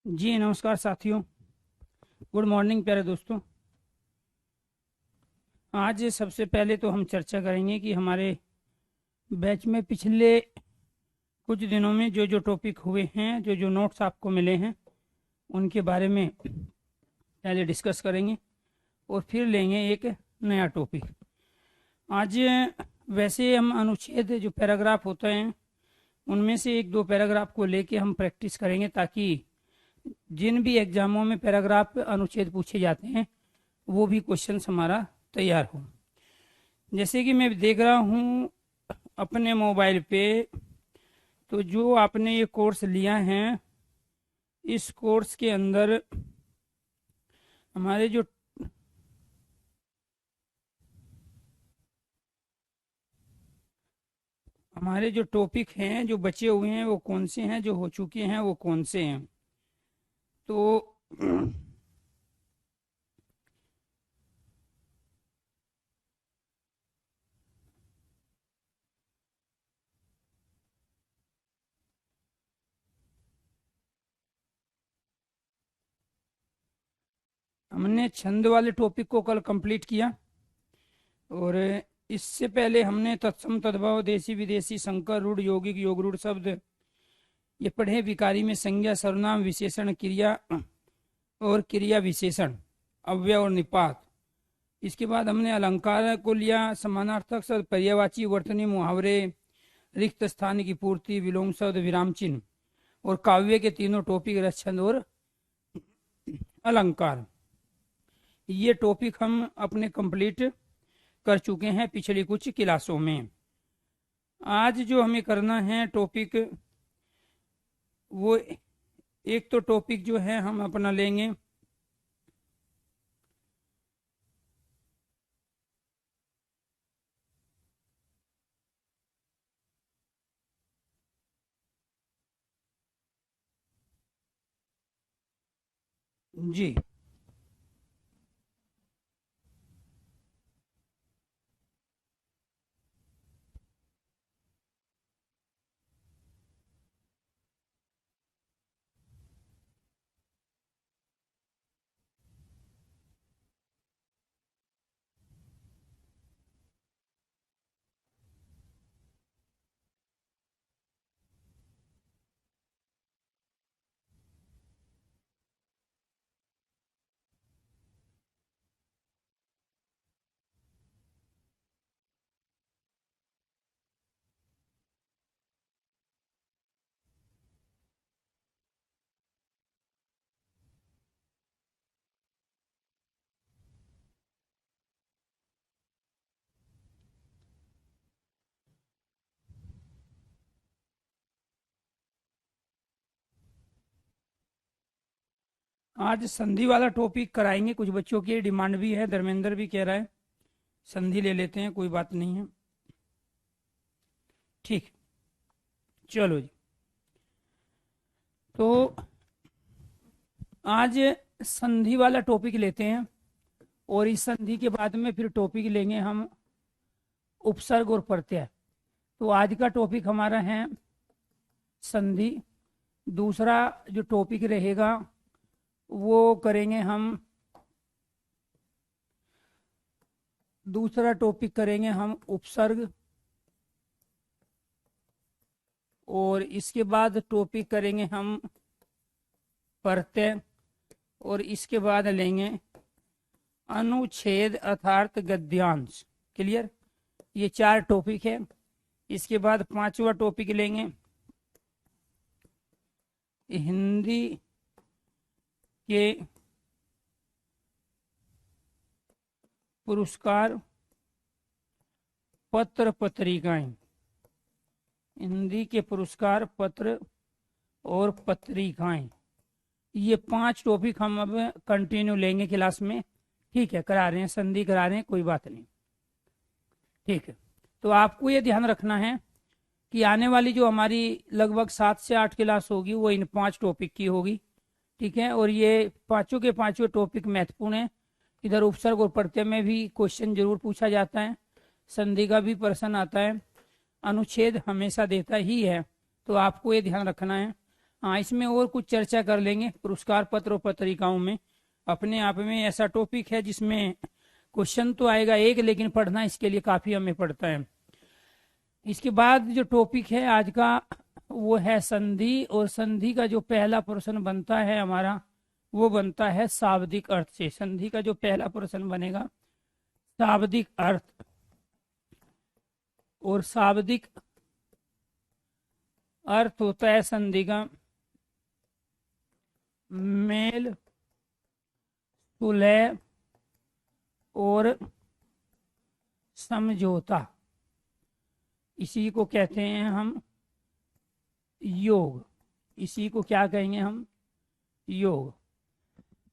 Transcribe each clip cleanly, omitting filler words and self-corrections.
जी नमस्कार साथियों। Good morning प्यारे दोस्तों। आज सबसे पहले तो हम चर्चा करेंगे कि हमारे बैच में पिछले कुछ दिनों में जो जो टॉपिक हुए हैं, जो जो नोट्स आपको मिले हैं, उनके बारे में पहले डिस्कस करेंगे और फिर लेंगे एक नया टॉपिक। आज वैसे हम अनुच्छेद जो पैराग्राफ होते हैं उनमें से एक दो पैराग्राफ को लेके हम प्रैक्टिस करेंगे, ताकि जिन भी एग्जामों में पैराग्राफ अनुच्छेद पूछे जाते हैं वो भी क्वेश्चन हमारा तैयार हो। जैसे कि मैं देख रहा हूँ अपने मोबाइल पे, तो जो आपने ये कोर्स लिया है, इस कोर्स के अंदर हमारे जो टॉपिक हैं जो बचे हुए हैं वो कौन से हैं, जो हो चुके हैं वो कौन से हैं। तो हमने छंद वाले टॉपिक को कल कंप्लीट किया, और इससे पहले हमने तत्सम तद्भव देसी विदेशी संकर रूढ़ यौगिक योग रूढ़ शब्द ये पढ़े। विकारी में संज्ञा सर्वनाम विशेषण क्रिया और क्रिया विशेषण अव्यय और निपात। इसके बाद हमने अलंकार को लिया, समानार्थक शब्द, पर्यायवाची, वर्तनी, मुहावरे, रिक्त स्थान की पूर्ति, विलोम शब्द, विराम चिन्ह, और काव्य के तीनों टॉपिक रस छंद और अलंकार। ये टॉपिक हम अपने कंप्लीट कर चुके हैं पिछली कुछ क्लासों में। आज जो हमें करना है टॉपिक, वो एक तो टॉपिक जो है हम अपना लेंगे जी आज संधि वाला टॉपिक कराएंगे। कुछ बच्चों की डिमांड भी है, धर्मेंद्र भी कह रहा है संधि ले लेते हैं, कोई बात नहीं है। ठीक, चलो जी। तो आज संधि वाला टॉपिक लेते हैं, और इस संधि के बाद में फिर टॉपिक लेंगे हम उपसर्ग और प्रत्यय। तो आज का टॉपिक हमारा है संधि। दूसरा जो टॉपिक रहेगा वो करेंगे हम, उपसर्ग, और इसके बाद टॉपिक करेंगे हम प्रत्यय, और इसके बाद लेंगे अनुच्छेद अर्थात गद्यांश। क्लियर? ये चार टॉपिक है। इसके बाद पांचवा टॉपिक लेंगे हिंदी के पुरस्कार पत्र पत्रिकाएं। हिंदी के पुरस्कार पत्र और पत्रिकाएं, ये पांच टॉपिक हम अब कंटिन्यू लेंगे क्लास में। ठीक है, करा रहे हैं, संधि करा रहे हैं, कोई बात नहीं। ठीक है, तो आपको ये ध्यान रखना है कि आने वाली जो हमारी लगभग 7 से 8 क्लास होगी वो इन 5 टॉपिक की होगी। ठीक है, और ये पांचों के पांचों टॉपिक महत्वपूर्ण है। इधर उपसर्ग और प्रत्यय में भी क्वेश्चन जरूर पूछा जाता है, संधि का भी प्रश्न आता है, अनुच्छेद हमेशा देता ही है। तो आपको ये ध्यान रखना है। हाँ, इसमें और कुछ चर्चा कर लेंगे पुरस्कार पत्र और पत्रिकाओं में। अपने आप में ऐसा टॉपिक है जिसमें क्वेश्चन तो आएगा एक, लेकिन पढ़ना इसके लिए काफी हमें पड़ता है। इसके बाद जो टॉपिक है आज का वो है संधि, और संधि का जो पहला प्रश्न बनता है हमारा वो बनता है शाब्दिक अर्थ से। संधि का जो पहला प्रश्न बनेगा शाब्दिक अर्थ, और शाब्दिक अर्थ होता है संधि का मेल, सुलह और समझौता। इसी को कहते हैं हम योग। इसी को क्या कहेंगे हम? योग।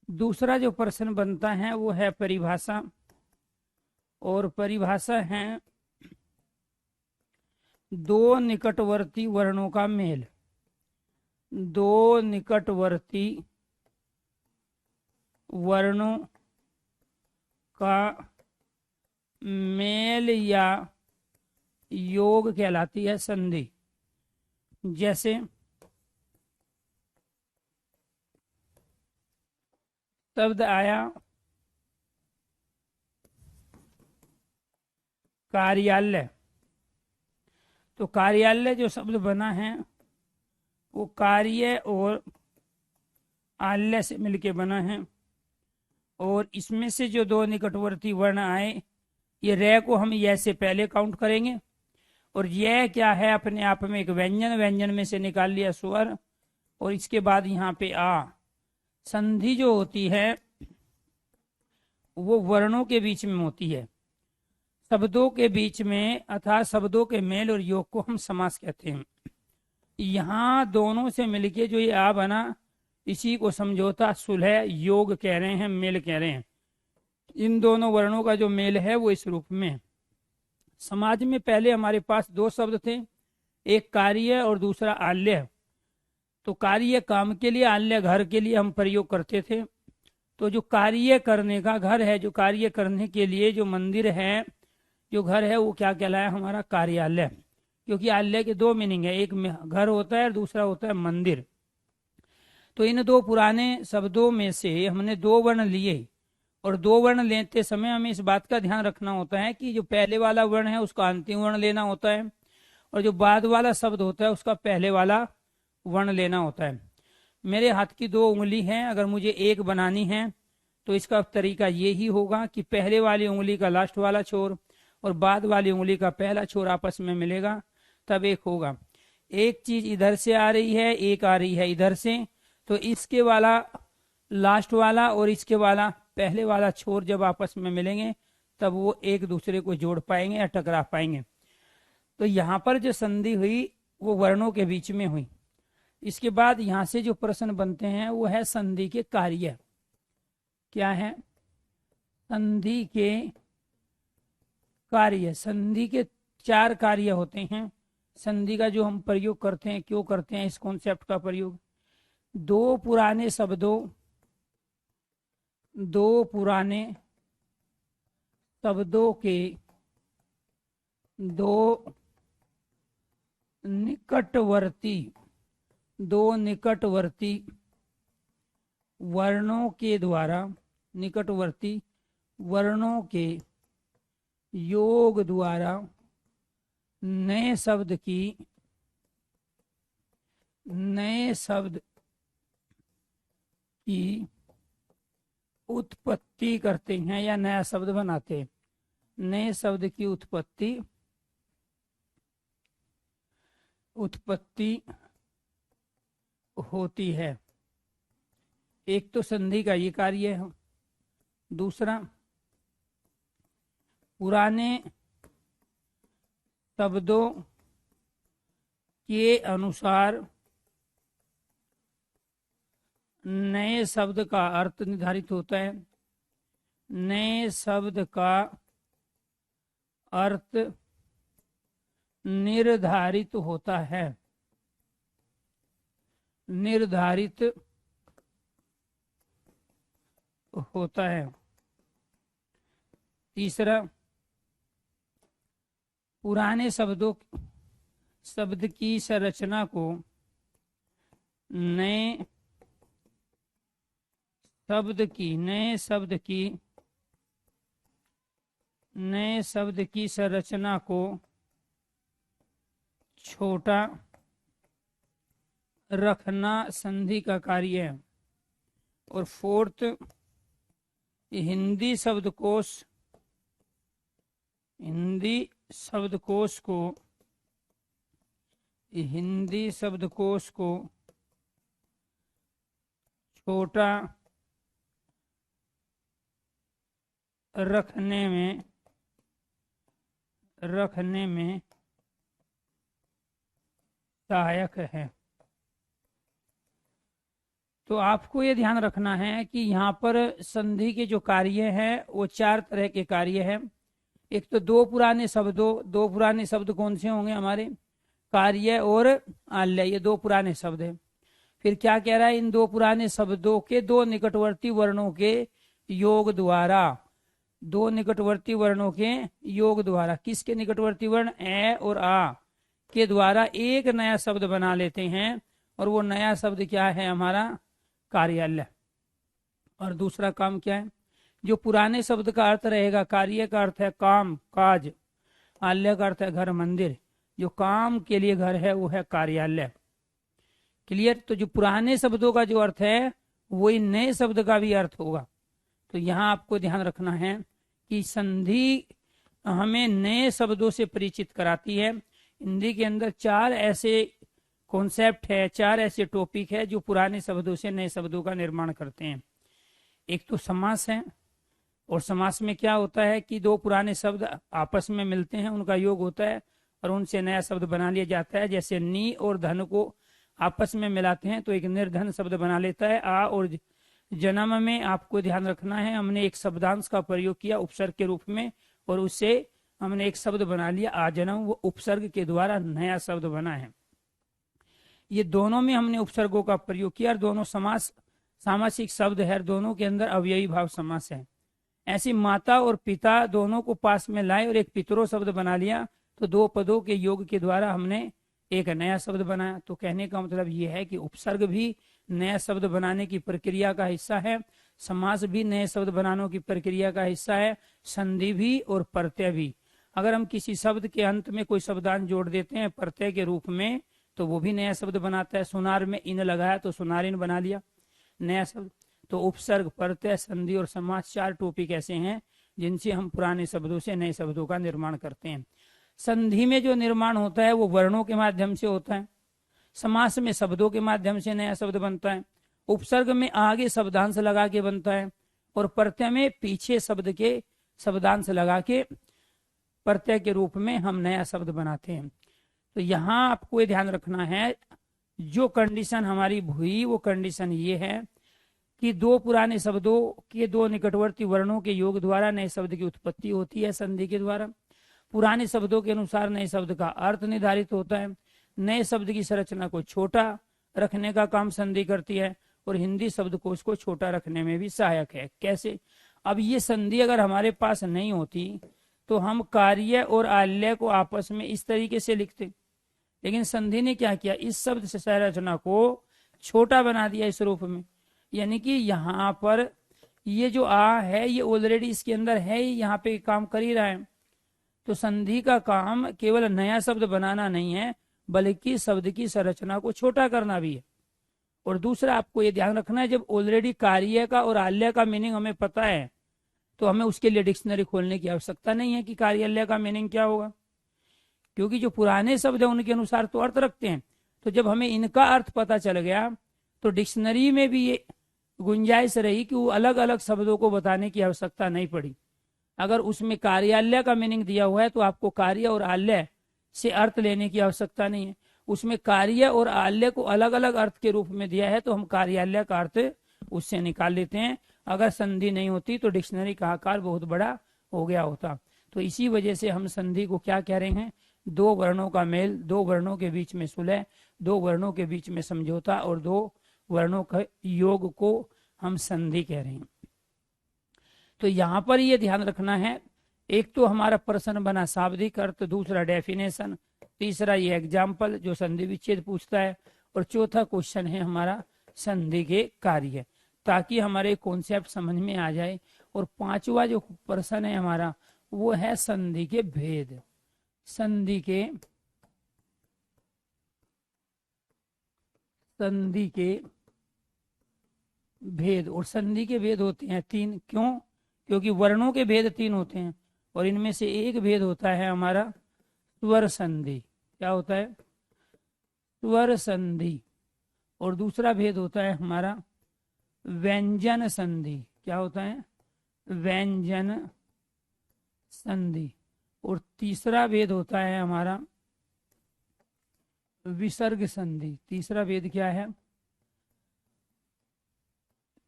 दूसरा जो प्रश्न बनता है वो है परिभाषा, और परिभाषा है दो निकटवर्ती वर्णों का मेल। दो निकटवर्ती वर्णों का मेल या योग कहलाती है संधि। जैसे शब्द आया कार्यालय, तो कार्यालय जो शब्द बना है वो कार्य और आल्य से मिलके बना है, और इसमें से जो दो निकटवर्ती वर्ण आए, ये रे को हम ये से पहले काउंट करेंगे, और यह क्या है अपने आप में एक व्यंजन, व्यंजन में से निकाल लिया स्वर, और इसके बाद यहाँ पे आ। संधि जो होती है वो वर्णों के बीच में होती है, शब्दों के बीच में, अर्थात शब्दों के मेल और योग को हम समास कहते हैं। यहाँ दोनों से मिलके जो ये आ बना, इसी को समझौता, सुलह, योग कह रहे हैं, मेल कह रहे हैं। इन दोनों वर्णों का जो मेल है वो इस रूप में। समाज में पहले हमारे पास दो शब्द थे, एक कार्य और दूसरा आल्य। तो कार्य काम के लिए, आल्य घर के लिए हम प्रयोग करते थे। तो जो कार्य करने का घर है, जो कार्य करने के लिए जो मंदिर है, जो घर है, वो क्या कहलाया? हमारा कार्यालय। क्योंकि आल्य के दो मीनिंग है, एक में घर होता है और दूसरा होता है मंदिर। तो इन दो पुराने शब्दों में से हमने दो वर्ण लिए, और दो वर्ण लेते समय हमें इस बात का ध्यान रखना होता है कि जो पहले वाला वर्ण है उसका अंतिम वर्ण लेना होता है, और जो बाद वाला शब्द होता है उसका पहले वाला वर्ण लेना होता है। मेरे हाथ की दो उंगली हैं, अगर मुझे एक बनानी है तो इसका तरीका ये ही होगा कि पहले वाली उंगली का लास्ट वाला छोर और बाद वाली उंगली का पहला छोर आपस में मिलेगा, तब एक होगा। एक चीज इधर से आ रही है, एक आ रही है इधर से, तो इसके वाला लास्ट वाला और इसके वाला पहले वाला छोर जब आपस में मिलेंगे तब वो एक दूसरे को जोड़ पाएंगे या टकरा पाएंगे। तो यहाँ पर जो संधि हुई वो वर्णों के बीच में हुई। इसके बाद यहाँ से जो प्रश्न बनते हैं वो है संधि के कार्य। क्या है? संधि के कार्य। संधि के चार कार्य होते हैं। संधि का जो हम प्रयोग करते हैं, क्यों करते हैं इस कॉन्सेप्ट का प्रयोग? दो पुराने शब्दों के दो निकटवर्ती वर्णों के द्वारा, निकटवर्ती वर्णों के योग द्वारा नए शब्द की उत्पत्ति करते हैं या नया शब्द बनाते हैं। नए शब्द की उत्पत्ति होती है। एक तो संधि का ये कार्य है। दूसरा, पुराने शब्दों के अनुसार नए शब्द का अर्थ निर्धारित होता है। नए शब्द का अर्थ निर्धारित होता है। निर्धारित होता है। तीसरा, पुराने शब्द की संरचना को नए शब्द की संरचना को छोटा रखना संधि का कार्य है। और फोर्थ, हिंदी शब्दकोश को छोटा रखने में सहायक है। तो आपको ये ध्यान रखना है कि यहाँ पर संधि के जो कार्य हैं वो 4 तरह के कार्य हैं। एक तो दो पुराने शब्द कौन से होंगे हमारे? कार्य और आल्य, ये 2 पुराने शब्द हैं। फिर क्या कह रहा है? इन 2 पुराने शब्दों के 2 निकटवर्ती वर्णों के योग द्वारा, 2 निकटवर्ती वर्णों के योग द्वारा, किसके निकटवर्ती वर्ण? ए और आ के द्वारा एक नया शब्द बना लेते हैं। और वो नया शब्द क्या है? हमारा कार्यालय। और दूसरा काम क्या है? जो पुराने शब्द का अर्थ रहेगा, कार्य का अर्थ है काम काज, आल्य का अर्थ है घर मंदिर, जो काम के लिए घर है वो है कार्यालय। क्लियर? तो जो पुराने शब्दों का जो अर्थ है वही नए शब्द का भी अर्थ होगा। तो यहाँ आपको ध्यान रखना है कि संधि हमें नए शब्दों से परिचित कराती है। हिंदी के अंदर 4 ऐसे कॉन्सेप्ट है, 4 ऐसे टॉपिक है जो पुराने शब्दों से नए शब्दों का निर्माण करते हैं। एक तो समास है, और समास में क्या होता है कि 2 पुराने शब्द आपस में मिलते हैं, उनका योग होता है और उनसे नया शब्द बना लिया जाता है। जैसे नी और धन को आपस में मिलाते हैं तो एक निर्धन शब्द बना लेता है। आ और जन्म में आपको ध्यान रखना है, हमने एक शब्दांश का प्रयोग किया उपसर्ग के रूप में, और उससे हमने एक शब्द बना लिया आजन्म, वो उपसर्ग के द्वारा नया शब्द बना है। ये दोनों में हमने उपसर्गों का प्रयोग किया और दोनों सामासिक शब्द है, दोनों के अंदर अवयवी भाव समास है। ऐसी माता और पिता दोनों को पास में लाए और एक पितरो शब्द बना लिया, तो 2 पदों के योग के द्वारा हमने एक नया शब्द बनाया। तो कहने का मतलब ये है कि उपसर्ग भी नया शब्द बनाने की प्रक्रिया का हिस्सा है, समास भी नए शब्द बनाने की प्रक्रिया का हिस्सा है, संधि भी और प्रत्यय भी। अगर हम किसी शब्द के अंत में कोई शब्दांश जोड़ देते हैं प्रत्यय के रूप में तो वो भी नया शब्द बनाता है। सुनार में इन लगाया तो सुनारिन बना लिया नया शब्द। तो उपसर्ग, प्रत्यय, संधि और समास 4 टॉपिक ऐसे हैं जिनसे हम पुराने शब्दों से नए शब्दों का निर्माण करते हैं। संधि में जो निर्माण होता है वो वर्णों के माध्यम से होता है, समास में शब्दों के माध्यम से नया शब्द बनता है, उपसर्ग में आगे शब्दांश लगा के बनता है, और प्रत्यय में पीछे शब्द के शब्दांश लगा के प्रत्यय के रूप में हम नया शब्द बनाते हैं। तो यहाँ आपको ये ध्यान रखना है, जो कंडीशन हमारी हुई वो कंडीशन ये है कि 2 पुराने शब्दों के 2 निकटवर्ती वर्णों के योग द्वारा नए शब्द की उत्पत्ति होती है संधि के द्वारा। पुराने शब्दों के अनुसार नए शब्द का अर्थ निर्धारित होता है। नए शब्द की संरचना को छोटा रखने का काम संधि करती है, और हिंदी शब्दकोश को छोटा रखने में भी सहायक है। कैसे? अब ये संधि अगर हमारे पास नहीं होती तो हम कार्य और आल्य को आपस में इस तरीके से लिखते, लेकिन संधि ने क्या किया? इस शब्द से संरचना को छोटा बना दिया इस रूप में। यानी कि यहाँ पर ये जो आ है ये ऑलरेडी इसके अंदर है, यहाँ पे काम कर ही रहा है। तो संधि का काम केवल नया शब्द बनाना नहीं है, बल्कि शब्द की संरचना को छोटा करना भी है। और दूसरा आपको ये ध्यान रखना है, जब ऑलरेडी कार्य का और आल्य का मीनिंग हमें पता है तो हमें उसके लिए डिक्शनरी खोलने की आवश्यकता नहीं है कि कार्यालय का मीनिंग क्या होगा, क्योंकि जो पुराने शब्द है उनके अनुसार तो अर्थ रखते हैं। तो जब हमें इनका अर्थ पता चल गया तो डिक्शनरी में भी ये गुंजाइश रही कि वो अलग अलग शब्दों को बताने की आवश्यकता नहीं पड़ी। अगर उसमें कार्यालय का मीनिंग दिया हुआ है तो आपको कार्य और आल्य से अर्थ लेने की आवश्यकता नहीं है। उसमें कार्य और आल्य को अलग अलग अर्थ के रूप में दिया है तो हम कार्यालय का अर्थ उससे निकाल लेते हैं। अगर संधि नहीं होती तो डिक्शनरी का आकार बहुत बड़ा हो गया होता। तो इसी वजह से हम संधि को क्या कह रहे हैं? 2 वर्णों का मेल, 2 वर्णों के बीच में सुलह, 2 वर्णों के बीच में समझौता और 2 वर्णों के योग को हम संधि कह रहे हैं। तो यहाँ पर ये ध्यान रखना है, एक तो हमारा प्रश्न बना शाब्दिक अर्थ, दूसरा डेफिनेशन, तीसरा ये एग्जाम्पल जो संधि विच्छेद पूछता है, और चौथा क्वेश्चन है हमारा संधि के कार्य, ताकि हमारे कॉन्सेप्ट समझ में आ जाए। और पांचवा जो प्रश्न है हमारा वो है संधि के भेद। संधि के भेद, और संधि के भेद होते हैं तीन। क्यों? क्योंकि वर्णों के भेद तीन होते हैं और इनमें से एक भेद होता है हमारा स्वर संधि। क्या होता है? स्वर संधि। और दूसरा भेद होता है हमारा व्यंजन संधि। क्या होता है? व्यंजन संधि। और तीसरा भेद होता है हमारा विसर्ग संधि। तीसरा भेद क्या है?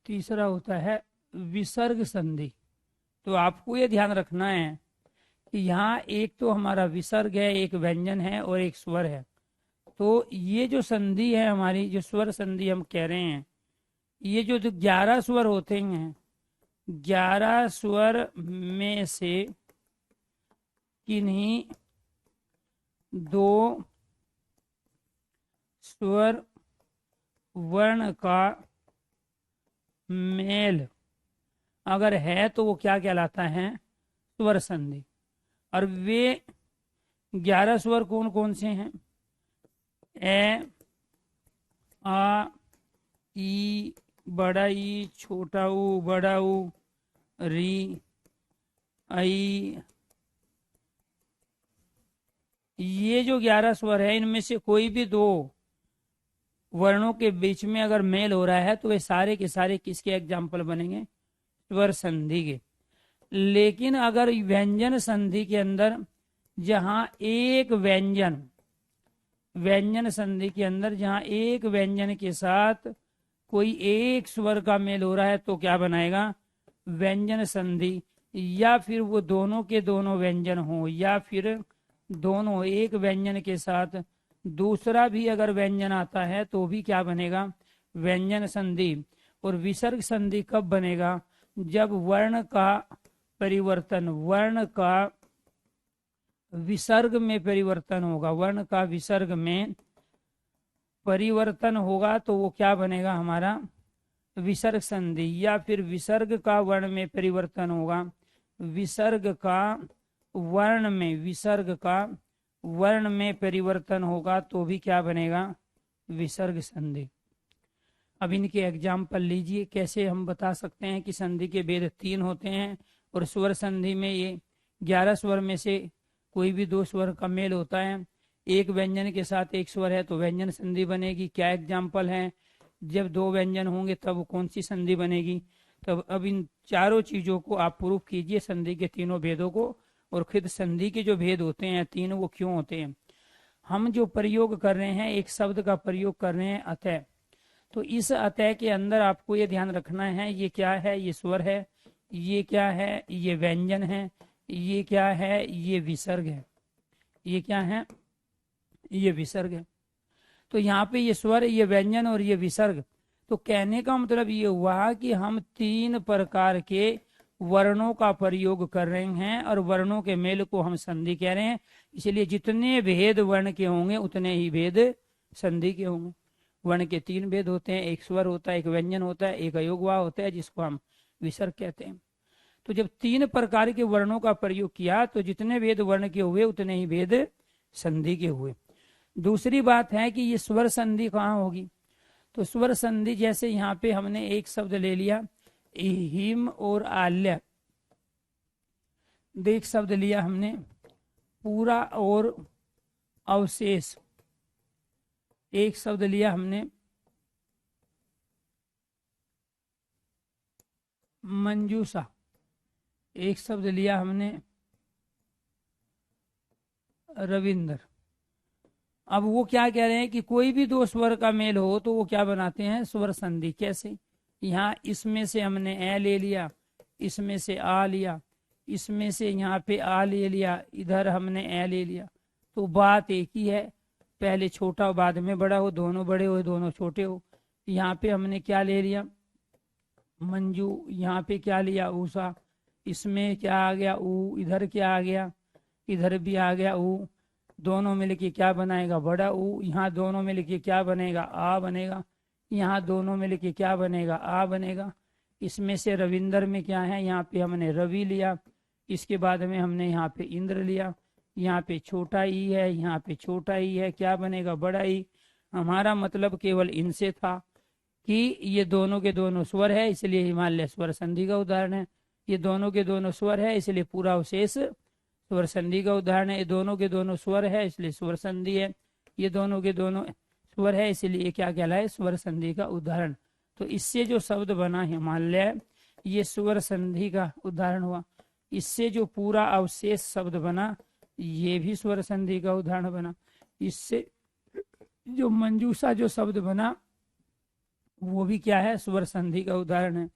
तीसरा होता है विसर्ग संधि। तो आपको ये ध्यान रखना है कि यहाँ एक तो हमारा विसर्ग है, एक व्यंजन है और एक स्वर है। तो ये जो संधि है हमारी, जो स्वर संधि हम कह रहे हैं, ये जो 11 स्वर होते हैं, 11 स्वर में से किन्हीं दो स्वर वर्ण का मेल अगर है तो वो क्या कहलाता है? स्वर संधि। और वे 11 स्वर कौन कौन से हैं? ए, आ, ई, बड़ा ई, छोटा ऊ, बड़ा ऊ, री, आई। ये जो 11 स्वर है, इनमें से कोई भी दो वर्णों के बीच में अगर मेल हो रहा है तो वे सारे के सारे किसके एग्जाम्पल बनेंगे? स्वर संधि के। लेकिन अगर व्यंजन संधि के अंदर जहां एक व्यंजन, व्यंजन संधि के अंदर जहां एक व्यंजन के साथ कोई एक स्वर का मेल हो रहा है तो क्या बनाएगा? व्यंजन संधि। या फिर वो दोनों के दोनों व्यंजन हो, या फिर दोनों एक व्यंजन के साथ दूसरा भी अगर व्यंजन आता है तो भी क्या बनेगा? व्यंजन संधि। और विसर्ग संधि कब बनेगा? जब वर्ण का परिवर्तन, वर्ण का विसर्ग में परिवर्तन होगा। वर्ण का विसर्ग में परिवर्तन होगा तो वो क्या बनेगा? हमारा विसर्ग संधि। या फिर विसर्ग का वर्ण में परिवर्तन होगा, विसर्ग का वर्ण में, विसर्ग का वर्ण में परिवर्तन होगा तो भी क्या बनेगा? विसर्ग संधि। अब इनके एग्जाम्पल लीजिए। कैसे हम बता सकते हैं कि संधि के भेद तीन होते हैं और स्वर संधि में ये 11 स्वर में से कोई भी दो स्वर का मेल होता है। एक व्यंजन के साथ एक स्वर है तो व्यंजन संधि बनेगी। क्या एग्जाम्पल है? जब दो व्यंजन होंगे तब कौन सी संधि बनेगी? तब अब इन चारों चीजों को आप प्रूफ कीजिए, संधि के तीनों भेदों को। और खुद संधि के जो भेद होते हैं तीन, वो क्यों होते हैं? हम जो प्रयोग कर रहे हैं, एक शब्द का प्रयोग कर रहे हैं अतः। तो इस अतः के अंदर आपको ये ध्यान रखना है, ये क्या है? ये स्वर है। ये क्या है? ये व्यंजन है। ये क्या है? ये विसर्ग है। ये क्या है? ये विसर्ग है। तो यहाँ पे ये स्वर, ये व्यंजन और ये विसर्ग। तो कहने का मतलब ये हुआ कि हम तीन प्रकार के वर्णों का प्रयोग कर रहे हैं और वर्णों के मेल को हम संधि कह रहे हैं। इसलिए जितने भेद वर्ण के होंगे उतने ही भेद संधि के होंगे। वर्ण के तीन भेद होते हैं, एक स्वर होता है, एक व्यंजन होता है, एक अयोगवा होता है जिसको हम विसर्ग कहते हैं। तो जब तीन प्रकार के वर्णों का प्रयोग किया तो जितने भेद वर्ण के हुए उतने ही भेद संधि के हुए। दूसरी बात है कि ये स्वर संधि कहाँ होगी? तो स्वर संधि जैसे यहाँ पे हमने एक शब्द ले लिया हिम और आल्य, एक शब्द लिया हमने पूरा और अवशेष, एक शब्द लिया हमने मंजूषा, एक शब्द लिया हमने रविंद्र। अब वो क्या कह रहे हैं कि कोई भी दो स्वर का मेल हो तो वो क्या बनाते हैं? स्वर संधि। कैसे? यहाँ इसमें से हमने ए ले लिया, इसमें से आ लिया, इसमें से यहाँ पे आ ले लिया, इधर हमने ए ले लिया। तो बात एक ही है, पहले छोटा हो बाद में बड़ा हो, दोनों बड़े हो दोनों छोटे हो। यहाँ पे हमने क्या ले लिया? मंजू। यहाँ पे क्या लिया? ऊषा। इसमें क्या आ गया? ऊ। इधर क्या आ गया? इधर भी आ गया ऊ। दोनों मिलके क्या बनाएगा, बड़ा ऊ। यहाँ दोनों मिलके क्या बनेगा, आ बनेगा। यहाँ दोनों मिलके क्या बनेगा, आ बनेगा। इसमें से रविंदर में क्या है, यहाँ पे हमने रवि लिया, इसके बाद में हमने यहाँ पे इंद्र लिया। यहाँ पे छोटा ई है, यहाँ पे छोटा ई है, क्या बनेगा, बड़ा ई। हमारा मतलब केवल इनसे था कि ये दोनों के दोनों स्वर है, इसलिए हिमालय स्वर संधि का उदाहरण है। ये दोनों के दोनों स्वर है, इसलिए पूरा अवशेष स्वर संधि का उदाहरण है। ये दोनों के दोनों स्वर है, इसलिए स्वर संधि है। ये दोनों के दोनों स्वर है, इसलिए क्या कहलाए, स्वर संधि का उदाहरण। तो इससे जो शब्द बना हिमालय, ये स्वर संधि का उदाहरण हुआ। इससे जो पूरा अवशेष शब्द बना, ये भी स्वर संधि का उदाहरण बना। इससे जो मंजूषा जो शब्द बना, वो भी क्या है, स्वर संधि का उदाहरण है।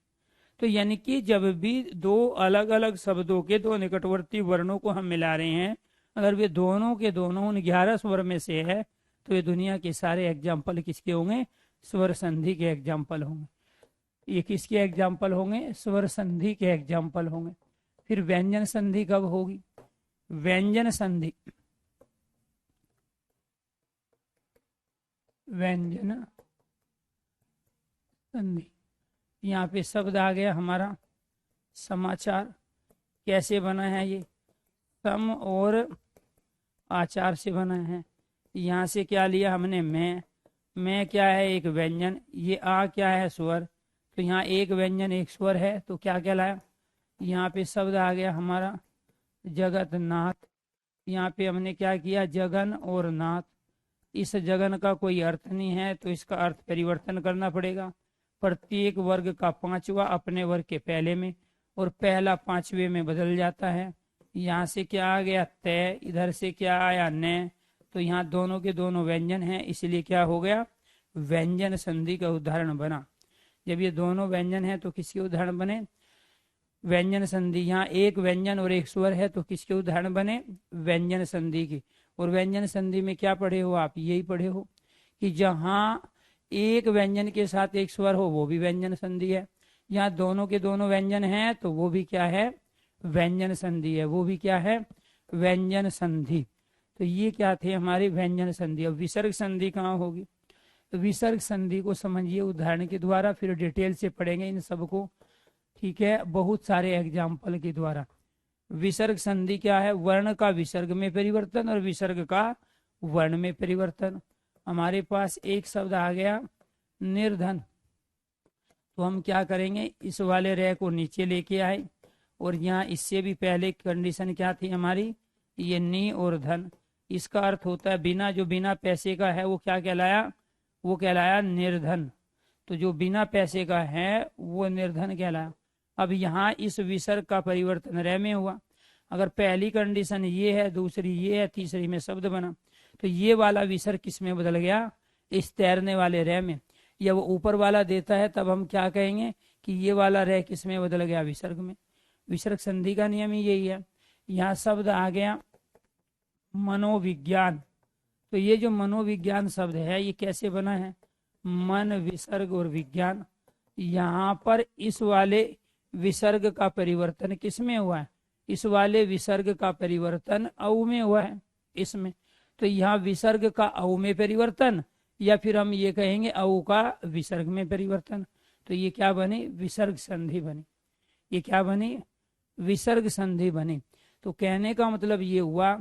तो यानी कि जब भी दो अलग अलग शब्दों के दो निकटवर्ती वर्णों को हम मिला रहे हैं, अगर वे दोनों के दोनों उन 11 स्वर में से है, तो ये दुनिया के सारे एग्जाम्पल किसके होंगे, स्वर संधि के एग्जाम्पल होंगे। ये किसके एग्जाम्पल होंगे, स्वर संधि के एग्जाम्पल होंगे। फिर व्यंजन संधि कब होगी, व्यंजन संधि, व्यंजन संधि। यहाँ पे शब्द आ गया हमारा समाचार। कैसे बना है ये, सम और आचार से बना है। यहाँ से क्या लिया हमने, मैं क्या है, एक व्यंजन। ये आ क्या है, स्वर। तो यहाँ एक व्यंजन एक स्वर है, तो क्या कहलाया। यहाँ पे शब्द आ गया हमारा जगतनाथ। यहाँ पे हमने क्या किया, जगन और नाथ। इस जगन का कोई अर्थ नहीं है, तो इसका अर्थ परिवर्तन करना पड़ेगा। प्रत्येक वर्ग का पांचवा अपने वर्ग के पहले में और पहला पांचवे में बदल जाता है। यहाँ से क्या आ गया, तय। इधर से क्या आया, न। तो यहाँ दोनों के दोनों व्यंजन हैं, इसलिए क्या हो गया, व्यंजन संधि का उदाहरण बना। जब ये दोनों व्यंजन है तो किसके उदाहरण बने, व्यंजन संधि। यहाँ एक व्यंजन और एक स्वर है, तो किसके उदाहरण बने, व्यंजन संधि की। और व्यंजन संधि में क्या पढ़े हो आप, यही पढ़े हो कि जहाँ एक व्यंजन के साथ एक स्वर हो, वो भी व्यंजन संधि है। यहाँ दोनों के दोनों व्यंजन हैं, तो वो भी क्या है, व्यंजन संधि है। वो भी क्या है, व्यंजन संधि। तो ये क्या थे हमारी व्यंजन संधि। अब विसर्ग संधि कहाँ होगी, तो विसर्ग संधि को समझिए उदाहरण के द्वारा, फिर डिटेल से पढ़ेंगे इन सबको, ठीक है, बहुत सारे एग्जाम्पल के द्वारा। विसर्ग संधि क्या है, वर्ण का विसर्ग में परिवर्तन और विसर्ग का वर्ण में परिवर्तन। हमारे पास एक शब्द आ गया निर्धन, तो हम क्या करेंगे, इस वाले रे को नीचे लेके आए, और यहाँ इससे भी पहले कंडीशन क्या थी हमारी, ये नी और धन। इसका अर्थ होता है बिना, जो बिना पैसे का है वो क्या कहलाया, वो कहलाया निर्धन। तो जो बिना पैसे का है वो निर्धन कहलाया। अब यहाँ इस विसर्ग का परिवर्तन रे में हुआ। अगर पहली कंडीशन ये है, दूसरी ये है, तीसरी में शब्द बना, तो ये वाला विसर्ग किस में बदल गया, इस तैरने वाले रे में। या वो ऊपर वाला देता है तब हम क्या कहेंगे कि ये वाला रे किस में बदल गया, विसर्ग में। विसर्ग संधि का नियम ही यही है। यहाँ शब्द आ गया मनोविज्ञान। तो ये जो मनोविज्ञान शब्द है ये कैसे बना है, मन विसर्ग और विज्ञान। यहाँ पर इस वाले विसर्ग का परिवर्तन किस में हुआ है, इस वाले विसर्ग का परिवर्तन औ में हुआ है इसमें। तो यहाँ विसर्ग का औ में परिवर्तन, या फिर हम ये कहेंगे औ का विसर्ग में परिवर्तन। तो ये क्या बनी, विसर्ग संधि बनी। ये क्या बनी, विसर्ग संधि बनी। तो कहने का मतलब ये हुआ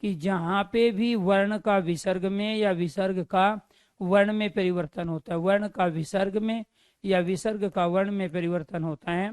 कि जहाँ पे भी वर्ण का विसर्ग में या विसर्ग का वर्ण में परिवर्तन होता है, वर्ण का विसर्ग में या विसर्ग का वर्ण में परिवर्तन होता है,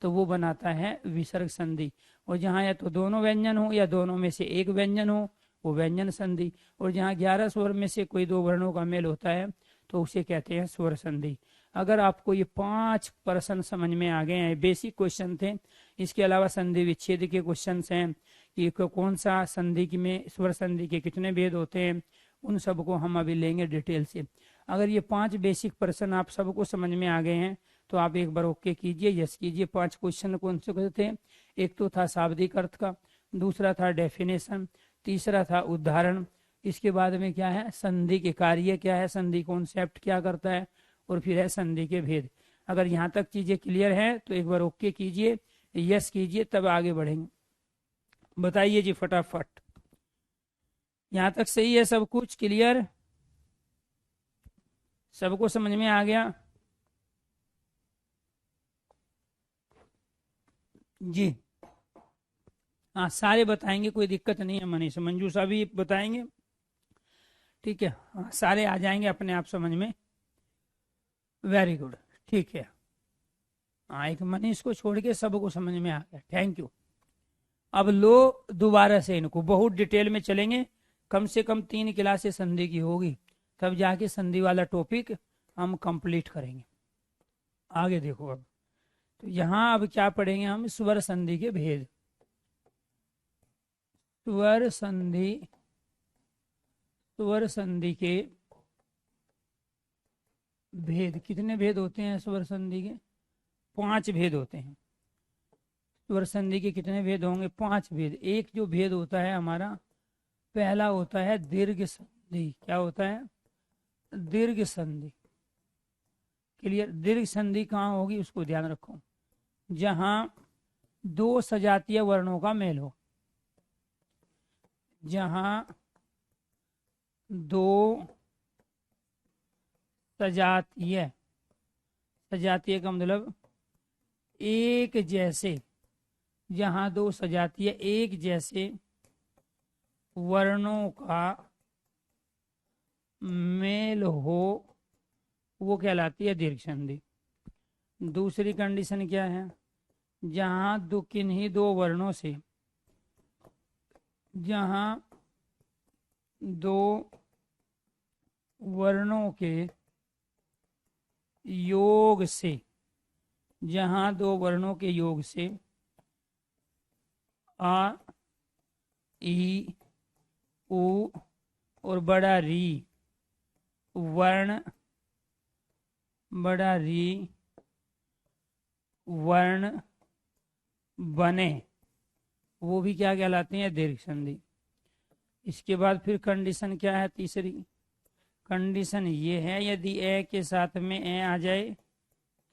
तो वो बनाता है विसर्ग संधि। और जहाँ या तो दोनों व्यंजन हो या दोनों में से एक व्यंजन हो, वो व्यंजन संधि। और जहाँ 11 स्वर में से कोई दो वर्णों का मेल होता है, तो उसे कहते हैं स्वर संधि। अगर आपको ये 5 प्रश्न समझ में आ गए हैं, बेसिक क्वेश्चन थे। इसके अलावा संधि विच्छेद के क्वेश्चन हैं कि कौन सा संधि में स्वर संधि के कितने भेद होते हैं, उन सबको हम अभी लेंगे डिटेल से। अगर ये 5 बेसिक प्रश्न आप सबको समझ में आ गए हैं तो आप एक बार ओके कीजिए, यस कीजिए। 5 क्वेश्चन कौन से थे, एक तो था शाब्दिक अर्थ का, दूसरा था डेफिनेशन, तीसरा था उदाहरण, इसके बाद में क्या है संधि के कार्य क्या है, संधि कॉन्सेप्ट क्या करता है, और फिर है संधि के भेद। अगर यहाँ तक चीजें क्लियर है तो एक बार ओके कीजिए, यस कीजिए, तब आगे बढ़ेंगे। बताइए जी फटाफट। यहाँ तक सही है सब कुछ क्लियर? सबको समझ में आ गया जी? हाँ सारे बताएंगे, कोई दिक्कत नहीं है। मनीष मंजूषा भी बताएंगे, ठीक है। हाँ सारे आ जाएंगे अपने आप समझ में। वेरी गुड, ठीक है। हाँ एक मनीष को छोड़ के सबको समझ में आ गया, थैंक यू। अब लो दोबारा से इनको बहुत डिटेल में चलेंगे, कम से कम 3 क्लासेस संधि की होगी, तब जाके संधि वाला टॉपिक हम कंप्लीट करेंगे। आगे देखो अब, तो यहाँ अब क्या पढ़ेंगे हम? स्वर संधि के भेद। स्वर संधि, स्वर संधि के भेद। कितने भेद होते हैं स्वर संधि के? 5 भेद होते हैं। स्वर संधि के कितने भेद होंगे? 5 भेद। एक जो भेद होता है हमारा, पहला होता है दीर्घ संधि। क्या होता है? दीर्घ संधि। क्लियर? दीर्घ संधि कहाँ होगी उसको ध्यान रखो, जहां 2 सजातीय वर्णों का मेल हो। जहां 2 सजातीय, सजातीय का मतलब एक जैसे, जहां 2 सजातीय एक जैसे वर्णों का मेल हो, वो कहलाती है दीर्घ संधि। दूसरी कंडीशन क्या है? जहां किन्हीं 2 वर्णों से, जहां 2 वर्णों के योग से, जहां 2 वर्णों के योग से आ, ई, उ और बड़ा री वर्ण, बड़ा री वर्ण बने, वो भी क्या कहलाते हैं? दीर्घ संधि। इसके बाद फिर कंडीशन क्या है? तीसरी कंडीशन ये है, यदि ए के साथ में ए आ जाए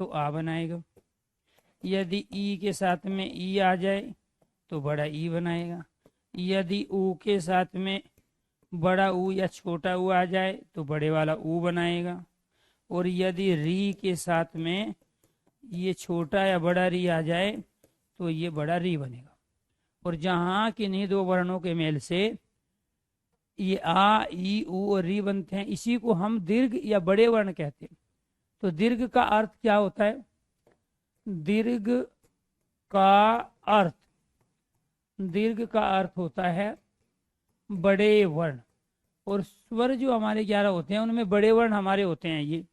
तो आ बनाएगा, यदि ई के साथ में ई आ जाए तो बड़ा ई बनाएगा, यदि ऊ के साथ में बड़ा ऊ या छोटा ऊ आ जाए तो बड़े वाला ऊ बनाएगा, और यदि री के साथ में ये छोटा या बड़ा री आ जाए तो ये बड़ा री बनेगा। और जहां किन्हीं 2 वर्णों के मेल से ये आ, ई, उ और री बनते हैं, इसी को हम दीर्घ या बड़े वर्ण कहते हैं। तो दीर्घ का अर्थ क्या होता है? दीर्घ का अर्थ, दीर्घ का अर्थ होता है बड़े वर्ण। और स्वर जो हमारे 11 होते हैं उनमें बड़े वर्ण हमारे होते हैं ये।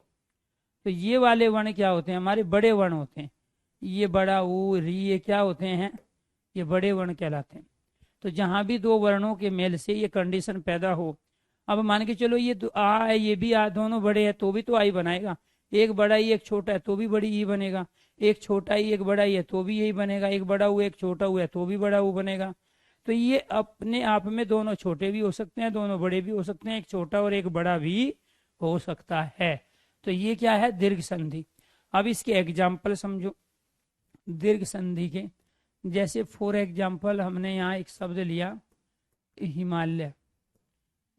तो ये वाले वर्ण क्या होते हैं? हमारे बड़े वर्ण होते हैं। ये बड़ा ऊ, री, ये क्या होते हैं? ये बड़े वर्ण कहलाते हैं। तो जहां भी 2 वर्णों के मेल से ये कंडीशन पैदा हो, अब मान के चलो ये आ है, ये भी आ, दोनों बड़े हैं तो भी तो आई बनाएगा। एक बड़ा ई एक छोटा है तो भी बड़ी ई बनेगा, एक छोटा ई एक बड़ा ई है तो भी यही बनेगा, एक बड़ा ऊ एक छोटा ऊ है तो भी बड़ा ऊ बनेगा। तो ये अपने आप में दोनों छोटे भी हो सकते हैं, दोनों बड़े भी हो सकते हैं, एक छोटा और एक बड़ा भी हो सकता है। तो ये क्या है? दीर्घ संधि। अब इसके एग्जाम्पल समझो दीर्घ संधि के। जैसे फॉर एग्जाम्पल हमने यहाँ एक शब्द लिया हिमालय,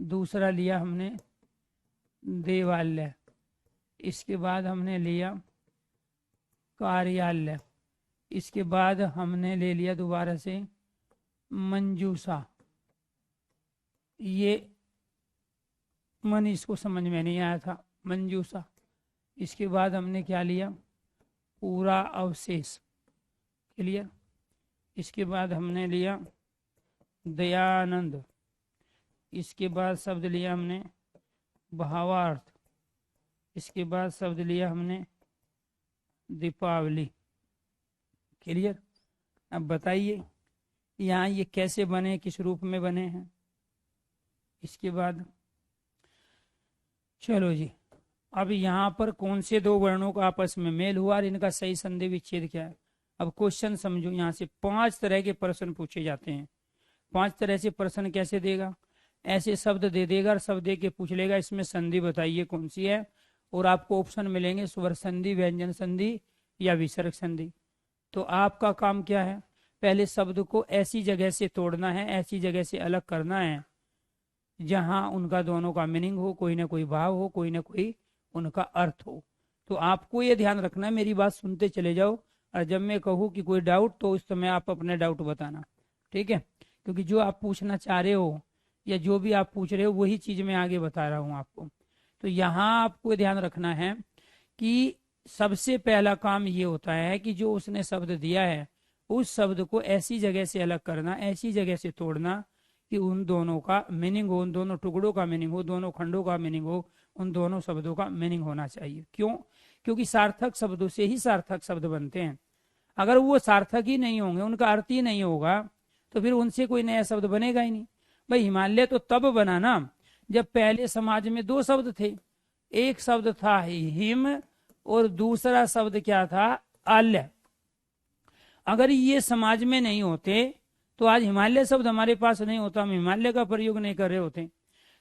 दूसरा लिया हमने देवालय, इसके बाद हमने लिया कार्यालय, इसके बाद हमने ले लिया दोबारा से मंजूषा। ये मनीष को समझ में नहीं आया था, मंजूषा। इसके बाद हमने क्या लिया? पूरा अवशेष। क्लियर? इसके बाद हमने लिया दयानंद, इसके बाद शब्द लिया हमने भावार्थ, इसके बाद शब्द लिया हमने दीपावली। क्लियर? अब बताइए यहाँ ये कैसे बने, किस रूप में बने हैं? इसके बाद चलो जी, अब यहाँ पर कौन से 2 वर्णों का आपस में मेल हुआ और इनका सही संधि विच्छेद क्या है? अब क्वेश्चन समझो, यहाँ से 5 तरह के प्रश्न पूछे जाते हैं। 5 तरह से प्रश्न कैसे देगा? ऐसे शब्द दे देगा और शब्द दे के पूछ लेगा इसमें संधि बताइए कौन सी है, और आपको ऑप्शन मिलेंगे स्वर संधि, व्यंजन संधि या विसर्ग संधि। तो आपका काम क्या है? पहले शब्द को ऐसी जगह से तोड़ना है, ऐसी जगह से अलग करना है जहां उनका दोनों का मीनिंग हो, कोई ना कोई भाव हो, कोई ना कोई उनका अर्थ हो। तो आपको ये ध्यान रखना है, मेरी बात सुनते चले जाओ, और जब मैं कहूँ कि कोई डाउट तो उस समय आप अपने डाउट बताना, ठीक है? क्योंकि जो आप पूछना चाह रहे हो या जो भी आप पूछ रहे हो वही चीज़ मैं आगे बता रहा हूँ आपको। तो यहाँ आपको ध्यान रखना है कि सबसे पहला काम ये होता है कि जो उसने शब्द दिया है उस शब्द को ऐसी जगह से अलग करना, ऐसी जगह से तोड़ना कि उन दोनों का मीनिंग हो, उन दोनों टुकड़ों का मीनिंग हो, दोनों खंडों का मीनिंग हो, उन दोनों शब्दों का मीनिंग होना चाहिए। क्यों? क्योंकि सार्थक शब्दों से ही सार्थक शब्द बनते हैं। अगर वो सार्थक ही नहीं होंगे, उनका अर्थ ही नहीं होगा, तो फिर उनसे कोई नया शब्द बनेगा ही नहीं। भाई हिमालय तो तब बना ना जब पहले समाज में दो शब्द थे, एक शब्द था हिम और दूसरा शब्द क्या था? आल्य। अगर ये समाज में नहीं होते तो आज हिमालय शब्द हमारे पास नहीं होता, हम हिमालय का प्रयोग नहीं कर रहे होते।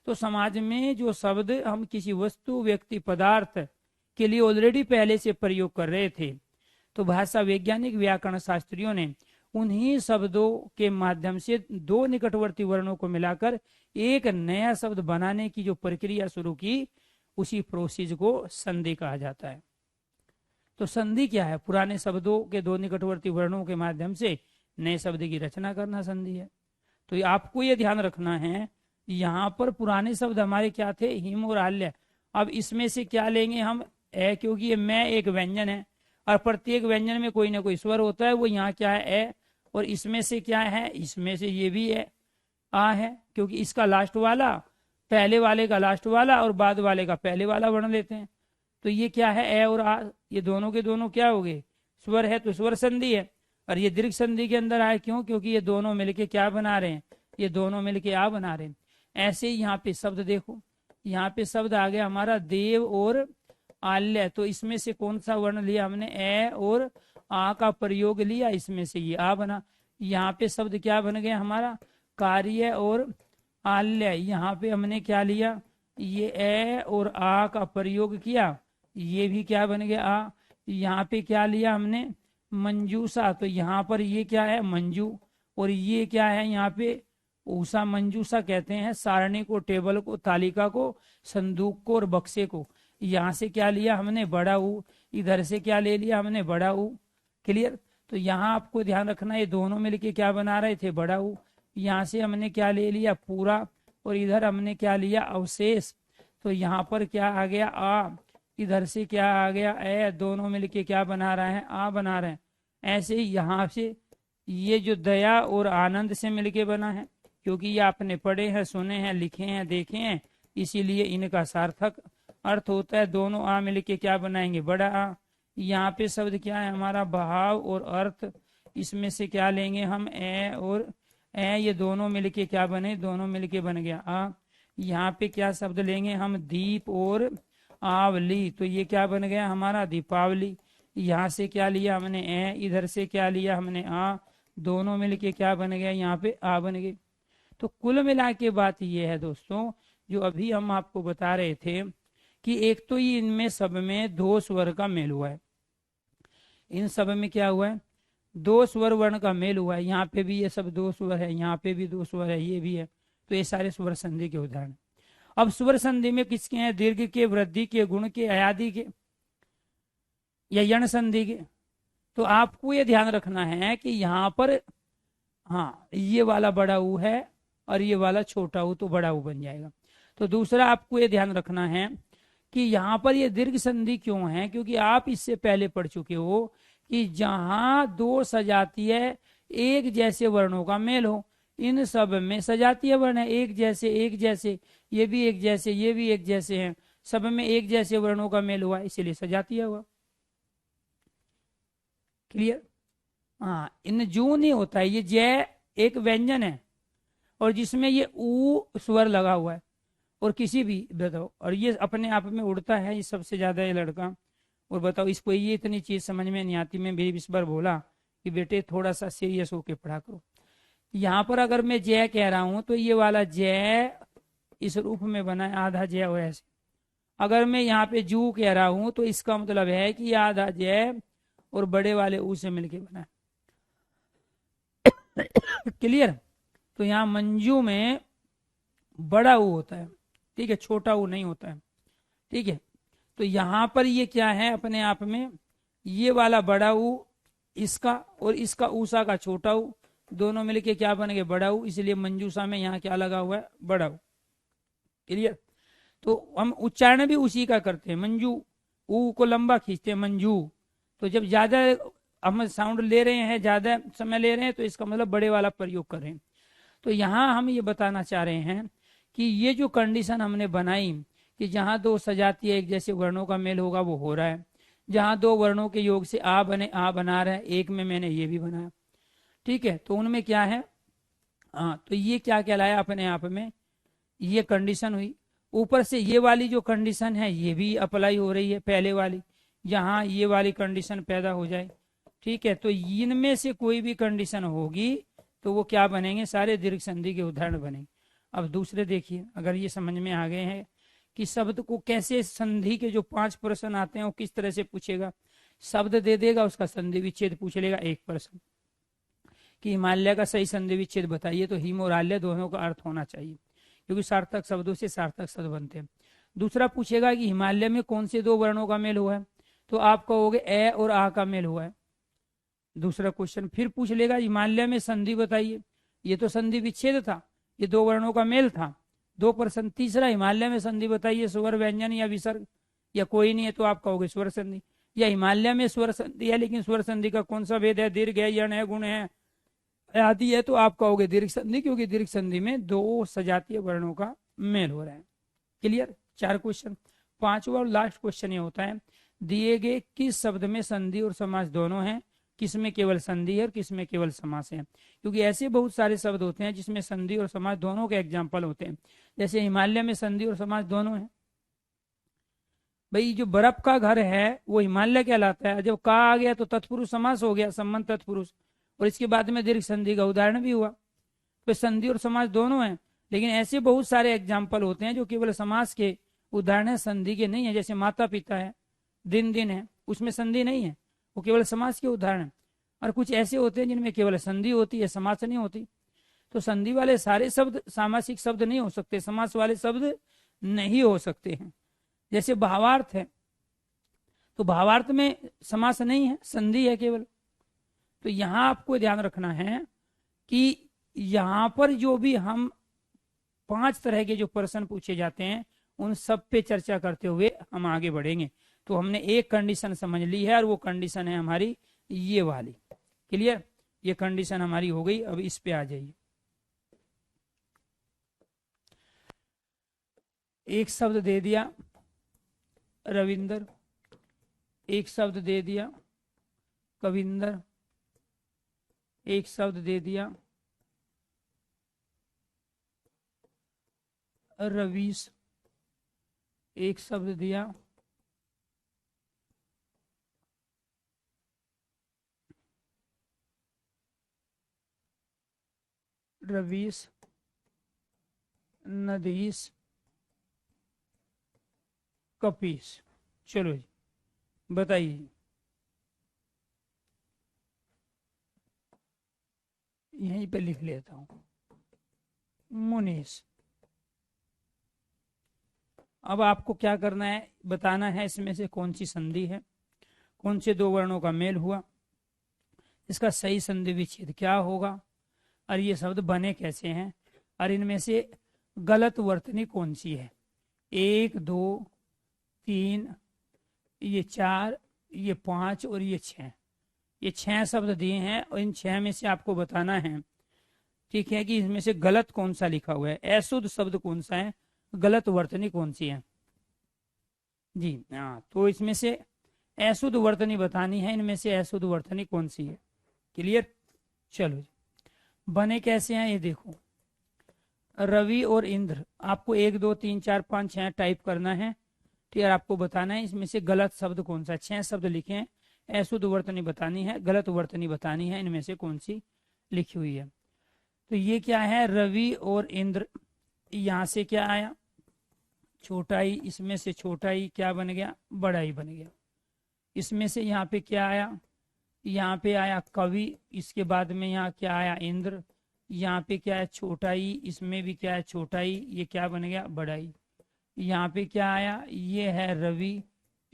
तो समाज में जो शब्द हम किसी वस्तु, व्यक्ति, पदार्थ के लिए ऑलरेडी पहले से प्रयोग कर रहे थे, तो भाषा वैज्ञानिक व्याकरण शास्त्रियों ने उन्हीं शब्दों के माध्यम से दो निकटवर्ती वर्णों को मिलाकर एक नया शब्द बनाने की जो प्रक्रिया शुरू की, उसी प्रोसेस को संधि कहा जाता है। तो संधि क्या है? पुराने शब्दों के दो निकटवर्ती वर्णों के माध्यम से नए शब्द की रचना करना संधि है। तो आपको ये ध्यान रखना है, यहाँ पर पुराने शब्द हमारे क्या थे? हिम और आल्य। अब इसमें से क्या लेंगे हम? ए, क्योंकि ये मैं एक व्यंजन है और प्रत्येक व्यंजन में कोई ना कोई स्वर होता है, वो यहाँ क्या है? ए। और इसमें से क्या है? इसमें से ये भी है आ है, क्योंकि इसका लास्ट वाला पहले वाले का लास्ट वाला और बाद वाले का पहले वाला वर्ण लेते हैं। तो ये क्या है? ए और आ, ये दोनों के दोनों क्या हो गए? स्वर है, तो स्वर संधि है। और ये दीर्घ संधि के अंदर आए, क्यों? क्योंकि ये दोनों मिलके क्या बना रहे हैं? ये दोनों मिलके आ बना रहे हैं। ऐसे ही यहाँ पे शब्द देखो, यहाँ पे शब्द आ गया हमारा देव और आल्य। तो इसमें से कौन सा वर्ण लिया हमने? ए और आ का प्रयोग लिया, इसमें से ये आ बना। यहाँ पे शब्द क्या बन गया हमारा? कार्य और आल्य। यहाँ पे हमने क्या लिया? ये ए और आ का प्रयोग किया, ये भी क्या बन गया? आ। यहाँ पे क्या लिया हमने? मंजूषा। तो यहाँ पर ये क्या है? मंजू। और ये क्या है? यहाँ पे ऊषा। मंजूषा कहते हैं सारणी को, टेबल को, तालिका को, संदूक को और बक्से को। यहाँ से क्या लिया हमने? बड़ा ऊ। इधर से क्या ले लिया हमने? बड़ा ऊ। क्लियर? तो यहाँ आपको ध्यान रखना, ये दोनों मिलके क्या बना रहे थे? बड़ा ऊ। यहाँ से हमने क्या ले लिया? पूरा। और इधर हमने क्या लिया? अवशेष। तो यहाँ पर क्या आ गया? आ। इधर से क्या आ गया? ए। दोनों मिलके क्या बना रहे हैं? आ बना रहे हैं। ऐसे ही यहाँ से ये जो दया और आनंद से मिलके बना है, क्योंकि ये आपने पढ़े हैं, सुने हैं, लिखे हैं, देखे हैं, इसीलिए इनका सार्थक अर्थ होता है। दोनों आ मिलके क्या बनाएंगे? बड़ा आ। यहाँ पे शब्द क्या है हमारा? भाव और अर्थ। इसमें से क्या लेंगे हम? ए और ए। ये दोनों मिलके क्या बने? दोनों मिलके बन गया आ। यहाँ पे क्या शब्द लेंगे हम? दीप और आवली। तो ये क्या बन गया हमारा? दीपावली। यहाँ से क्या लिया हमने? ए। इधर से क्या लिया हमने? आ। दोनों मिलके क्या बन गया? यहाँ पे आ बन गए। तो कुल मिला के बात ये है दोस्तों, जो अभी हम आपको बता रहे थे कि एक तो ये इनमें सब में दो स्वर का मेल हुआ है। इन सब में क्या हुआ है? दो स्वर वर्ण का मेल हुआ है। यहाँ पे भी ये सब दो स्वर है, यहाँ पे भी दो स्वर है, ये भी है। तो ये सारे स्वर संधि के उदाहरण। अब स्वर संधि में किसके हैं? दीर्घ के, वृद्धि के, गुण के, अयादि के या यण संधि के। तो आपको ये ध्यान रखना है कि यहाँ पर हाँ, ये वाला बड़ा ऊ है और ये वाला छोटा ऊ, तो बड़ा ऊ बन जाएगा। तो दूसरा आपको ये ध्यान रखना है कि यहाँ पर ये दीर्घ संधि क्यों है? क्योंकि आप इससे पहले पढ़ चुके हो कि जहां दो सजातीय एक जैसे वर्णों का मेल हो, इन सब में सजातीय वर्ण है, एक जैसे, एक जैसे, ये भी एक जैसे, ये भी एक जैसे हैं, सब में एक जैसे वर्णों का मेल हुआ, इसीलिए सजातीय हुआ। क्लियर? हाँ, इन जू नहीं होता है। ये जय एक व्यंजन है और जिसमें ये ऊ स्वर लगा हुआ है, और किसी भी बताओ, और ये अपने आप में उड़ता है, ये सबसे ज्यादा ये लड़का। और बताओ, इसको ये इतनी चीज समझ में नहीं आती। मैं भी इस बार बोला कि बेटे थोड़ा सा सीरियस होके पढ़ा करो। यहाँ पर अगर मैं जय कह रहा हूं तो ये वाला जय इस रूप में बना है, आधा जय हो ऐसे। अगर मैं यहाँ पे जू कह रहा हूं तो इसका मतलब है कि आधा जय और बड़े वाले ऊ से मिलके बना है। क्लियर? तो यहाँ मंजू में बड़ा ऊ होता है, ठीक है, छोटा ऊ नहीं होता है, ठीक है। तो यहाँ पर ये क्या है अपने आप में, ये वाला बड़ा ऊ इसका और इसका ऊषा का छोटा ऊ दोनों मिलके क्या बन गए, बड़ा ऊ, इसलिए मंजूषा में यहाँ क्या लगा हुआ है, बड़ा ऊ। क्लियर। तो हम उच्चारण भी उसी का करते हैं, मंजू, ऊ को लंबा खींचते हैं मंजू। तो जब ज्यादा हम साउंड ले रहे हैं, ज्यादा समय ले रहे हैं, तो इसका मतलब बड़े वाला प्रयोग कर रहे हैं। तो यहाँ हम ये बताना चाह रहे हैं कि ये जो कंडीशन हमने बनाई कि जहाँ दो सजातीय एक जैसे वर्णों का मेल होगा वो हो रहा है, जहाँ दो वर्णों के योग से आ बने आ बना रहा है, एक में मैंने ये भी बनाया, ठीक है। तो उनमें क्या है, हाँ, तो ये क्या कहलाया अपने आप में, ये कंडीशन हुई। ऊपर से ये वाली जो कंडीशन है ये भी अप्लाई हो रही है, पहले वाली, जहाँ ये वाली कंडीशन पैदा हो जाए, ठीक है। तो इनमें से कोई भी कंडीशन होगी तो वो क्या बनेंगे, सारे दीर्घ संधि के उदाहरण बनेंगे। अब दूसरे देखिए, अगर ये समझ में आ गए हैं कि शब्द को कैसे, संधि के जो 5 प्रश्न आते हैं वो किस तरह से पूछेगा, शब्द दे देगा, उसका संधि विच्छेद पूछ लेगा, एक प्रश्न कि हिमालय का सही संधि विच्छेद बताइए, तो हिम और आल्य दोनों का अर्थ होना चाहिए, क्योंकि सार्थक शब्दों से सार्थक शब्द बनते हैं। दूसरा पूछेगा कि हिमालय में कौन से दो वर्णों का मेल हुआ है, तो आप कहोगे ए और आ का मेल हुआ है, दूसरा क्वेश्चन। फिर पूछ लेगा हिमालय में संधि बताइए, ये तो संधि विच्छेद था, ये दो वर्णों का मेल था, 2%। तीसरा, हिमालय में संधि बताइए, स्वर व्यंजन या विसर्ग, या कोई नहीं है तो आप कहोगे स्वर संधि, या हिमालय में स्वर संधि है लेकिन स्वर संधि का कौन सा भेद है, दीर्घ है, यण है, गुण है, आदि है, तो आप कहोगे दीर्घ संधि, क्योंकि दीर्घ संधि में दो सजातीय वर्णों का मेल हो रहा है। क्लियर। 4 क्वेश्चन। 5वां और लास्ट क्वेश्चन ये होता है, दिए गए किस शब्द में संधि और समास दोनों हैं, किसमें केवल संधि है और किसमें केवल समास है। क्योंकि ऐसे बहुत सारे शब्द होते हैं जिसमें संधि और समास दोनों के एग्जाम्पल होते हैं, जैसे हिमालय में संधि और समास दोनों है। भाई जो बर्फ का घर है वो हिमालय कहलाता है, जब का आ गया तो तत्पुरुष समास हो गया, संबंध तत्पुरुष, और इसके बाद में दीर्घ संधि का उदाहरण भी हुआ। तो संधि और समास दोनों है, लेकिन ऐसे बहुत सारे एग्जाम्पल होते हैं जो केवल समास के उदाहरण है, संधि के नहीं है। जैसे माता पिता है, दिन दिन है, उसमें संधि नहीं है, वो केवल समास के उदाहरण है। और कुछ ऐसे होते हैं जिनमें केवल संधि होती है, समास नहीं होती। तो संधि वाले सारे शब्द सामासिक शब्द नहीं हो सकते, समास वाले शब्द नहीं हो सकते हैं। जैसे भावार्थ है, तो भावार्थ में समास नहीं है, संधि है केवल। तो यहां आपको ध्यान रखना है कि यहां पर जो भी हम 5 तरह के जो प्रश्न पूछे जाते हैं उन सब पे चर्चा करते हुए हम आगे बढ़ेंगे। तो हमने एक कंडीशन समझ ली है, और वो कंडीशन है हमारी ये वाली। क्लियर। ये कंडीशन हमारी हो गई। अब इस पे आ जाइए। एक शब्द दे दिया रविंदर, एक शब्द दे दिया कविंदर, एक शब्द दे दिया रवीश, एक शब्द दिया रवीश, नदीश, कपीस। चलो जी बताइए। यहीं पे लिख लेता हूं, मुनीष। अब आपको क्या करना है, बताना है इसमें से कौन सी संधि है, कौन से दो वर्णों का मेल हुआ, इसका सही संधि विच्छेद क्या होगा, और ये शब्द बने कैसे हैं, और इनमें से गलत वर्तनी कौन सी है। 1 2 3 ये 4 ये 5 और ये 6, ये 6 शब्द दिए हैं, और इन 6 में से आपको बताना है, ठीक है, कि इसमें से गलत कौन सा लिखा हुआ है, अशुद्ध शब्द कौन सा है, गलत वर्तनी कौन सी है। जी हाँ, तो इसमें से अशुद्ध वर्तनी बतानी है, इनमें से अशुद्ध वर्तनी कौन सी है। क्लियर। चलो जी, बने कैसे हैं ये देखो। रवि और इंद्र, आपको 1 2 3 4 5 6 टाइप करना है, ठीक है। आपको बताना है इसमें से गलत शब्द कौन सा है, 6 शब्द लिखे हैं, अशुद्ध वर्तनी बतानी है, गलत वर्तनी बतानी है, इनमें से कौन सी लिखी हुई है। तो ये क्या है, रवि और इंद्र, यहां से क्या आया, छोटा ही, इसमें से छोटा ही क्या बन गया, बड़ा ही बन गया। इसमें से यहाँ पे क्या आया, यहाँ पे आया कवि, इसके बाद में यहाँ क्या आया, इंद्र, यहाँ पे क्या है छोटाई, इसमें भी क्या है छोटाई, ये क्या बन गया बड़ाई। यहाँ पे क्या आया, ये है रवि,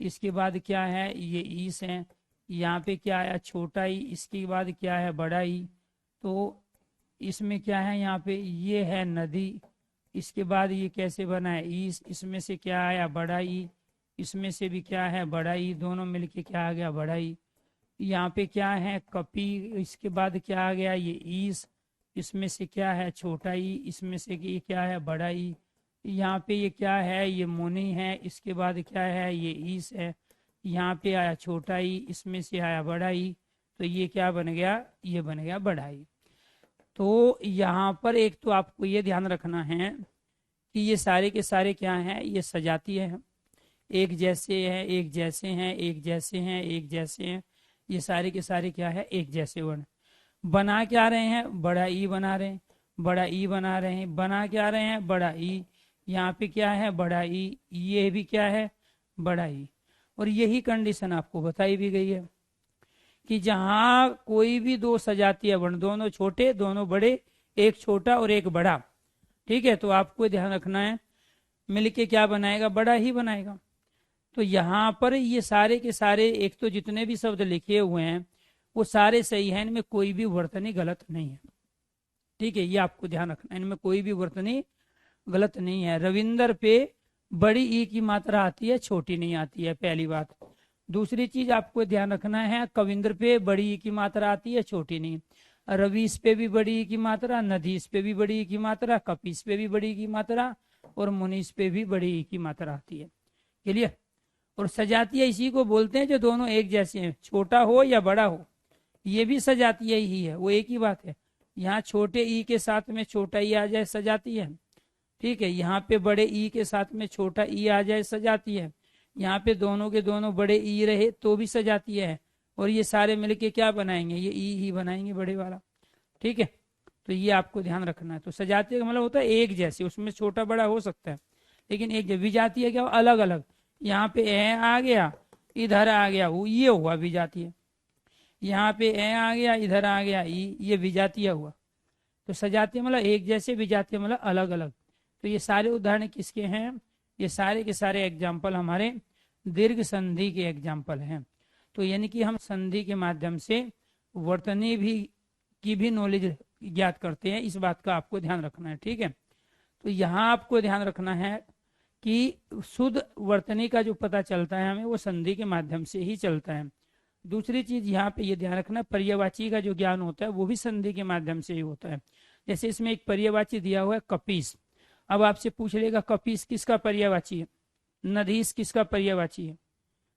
इसके बाद क्या है ये ईस है। यहाँ पे क्या आया छोटाई, इसके बाद क्या है बड़ाई। तो इसमें क्या है यहाँ पे ये है नदी, इसके बाद ये कैसे बना है ईस, इसमें से क्या आया बड़ाई, इसमें से भी क्या है बड़ाई, दोनों मिलके क्या आ गया बड़ाई। यहाँ पे क्या है कपी, इसके बाद क्या आ गया ये ईस, इसमें से क्या है छोटाई, इसमें से ये क्या है बड़ाई। यहाँ पे ये क्या है ये मुनि है, इसके बाद क्या है ये ईस है। यहाँ पे आया छोटाई, इसमें से आया बड़ाई, तो ये क्या बन गया, ये बन गया बड़ाई। तो यहाँ पर एक तो आपको ये ध्यान रखना है कि ये सारे के सारे क्या हैं, ये सजातीय है, एक जैसे हैं, एक जैसे हैं, एक जैसे हैं, एक जैसे हैं। ये सारे के सारे क्या है एक जैसे वर्ण। बना क्या रहे हैं, बड़ा ई बना रहे हैं, बड़ा ई बना रहे हैं, बना क्या रहे हैं बड़ा ई। यहाँ पे क्या है बड़ा ई, ये भी क्या है बड़ा ई। और यही कंडीशन आपको बताई भी गई है कि जहां कोई भी दो सजातीय वर्ण, दोनों छोटे दोनों बड़े, एक छोटा और एक बड़ा, ठीक है, तो आपको ध्यान रखना है मिलके क्या बनाएगा बड़ा ही बनाएगा। तो यहाँ पर ये सारे के सारे एक तो जितने भी शब्द लिखे हुए हैं वो सारे सही हैं, इनमें कोई भी वर्तनी गलत नहीं है, ठीक है, ये आपको ध्यान रखना, इनमें कोई भी वर्तनी गलत नहीं है। रविंदर पे बड़ी ई की मात्रा आती है, छोटी नहीं आती है, पहली बात। दूसरी चीज आपको ध्यान रखना है कविंद्र पे बड़ी ई की मात्रा आती है, छोटी नहीं। रवीश पे भी बड़ी ई की मात्रा, नदीस पे भी बड़ी ई की मात्रा, कपीस पे भी बड़ी ई की मात्रा, और मुनीस पे भी बड़ी ई की मात्रा आती है। क्लियर। और सजातीय इसी को बोलते हैं जो दोनों एक जैसे हैं, छोटा हो या बड़ा हो, ये भी सजातीय ही है, वो एक ही बात है। यहाँ छोटे ई के साथ में छोटा ई आ जाए सजाती है, ठीक है, यहाँ पे बड़े ई के साथ में छोटा ई आ जाए सजाती है, यहाँ पे दोनों के दोनों बड़े ई रहे तो भी सजाती है। और ये सारे मिलके क्या बनाएंगे, ये ई ही बनाएंगे बड़े वाला, ठीक है। तो ये आपको ध्यान रखना है। तो सजातीय का मतलब होता है एक जैसे, उसमें छोटा बड़ा हो सकता है लेकिन एक जैसे। विजातीय क्या अलग अलग, यहाँ पे ए आ गया इधर आ गया वो, ये हुआ विजातीय। यहाँ पे ए आ गया इधर आ गया ई, ये विजातीय हुआ। तो सजातीय मतलब एक जैसे, विजातीय मतलब अलग अलग। तो ये सारे उदाहरण किसके हैं, ये सारे के सारे एग्जाम्पल हमारे दीर्घ संधि के एग्जाम्पल हैं। तो यानी कि हम संधि के माध्यम से वर्तनी भी की भी नॉलेज ज्ञात करते हैं, इस बात का आपको ध्यान रखना है, ठीक है। तो यहाँ आपको ध्यान रखना है कि शुद्ध वर्तनी का जो पता चलता है हमें वो संधि के माध्यम से ही चलता है। दूसरी चीज यहाँ पे ये ध्यान रखना, पर्यायवाची का जो ज्ञान होता है वो भी संधि के माध्यम से ही होता है। जैसे इसमें एक पर्यायवाची दिया हुआ है कपीस, अब आपसे पूछ लेगा कपीस किसका पर्यायवाची है, नदीस किसका पर्यायवाची है।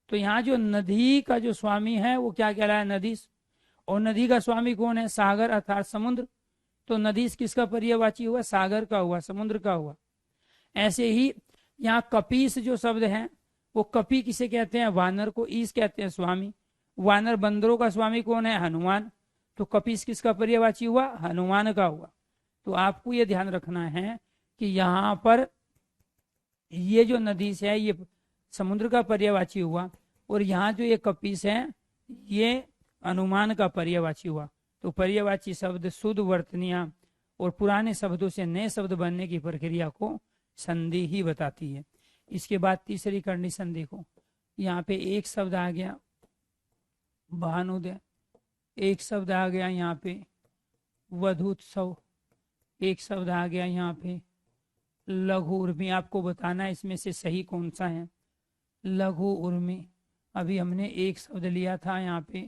तो यहाँ जो नदी का जो स्वामी है वो क्या कह रहा है नदीस, और नदी का स्वामी कौन है सागर अर्थात समुद्र। तो नदीस किसका पर्यायवाची हुआ, सागर का हुआ, समुद्र का हुआ। ऐसे ही यहाँ कपीस जो शब्द है वो कपी किसे कहते हैं, वानर को, ईस कहते हैं स्वामी। वानर बंदरों का स्वामी कौन है, हनुमान। तो कपीस किसका पर्यायवाची हुआ, हनुमान का हुआ। तो आपको ये ध्यान रखना है कि यहाँ पर ये जो नदीस है ये समुद्र का पर्यायवाची हुआ, और यहाँ जो ये कपीस है ये अनुमान का पर्यायवाची हुआ। तो पर्यायवाची शब्द शुद्ध वर्तनिया और पुराने शब्दों से नए शब्द बनने की प्रक्रिया को संधि ही बताती है। इसके बाद तीसरी कंडीशन देखो, यहाँ पे एक शब्द आ गया भानुदय, एक शब्द आ गया यहाँ पे वधुत्सव, एक शब्द आ गया यहाँ पे लघु उर्मी। आपको बताना है इसमें से सही कौन सा है, लघु उर्मी। अभी हमने एक शब्द लिया था यहाँ पे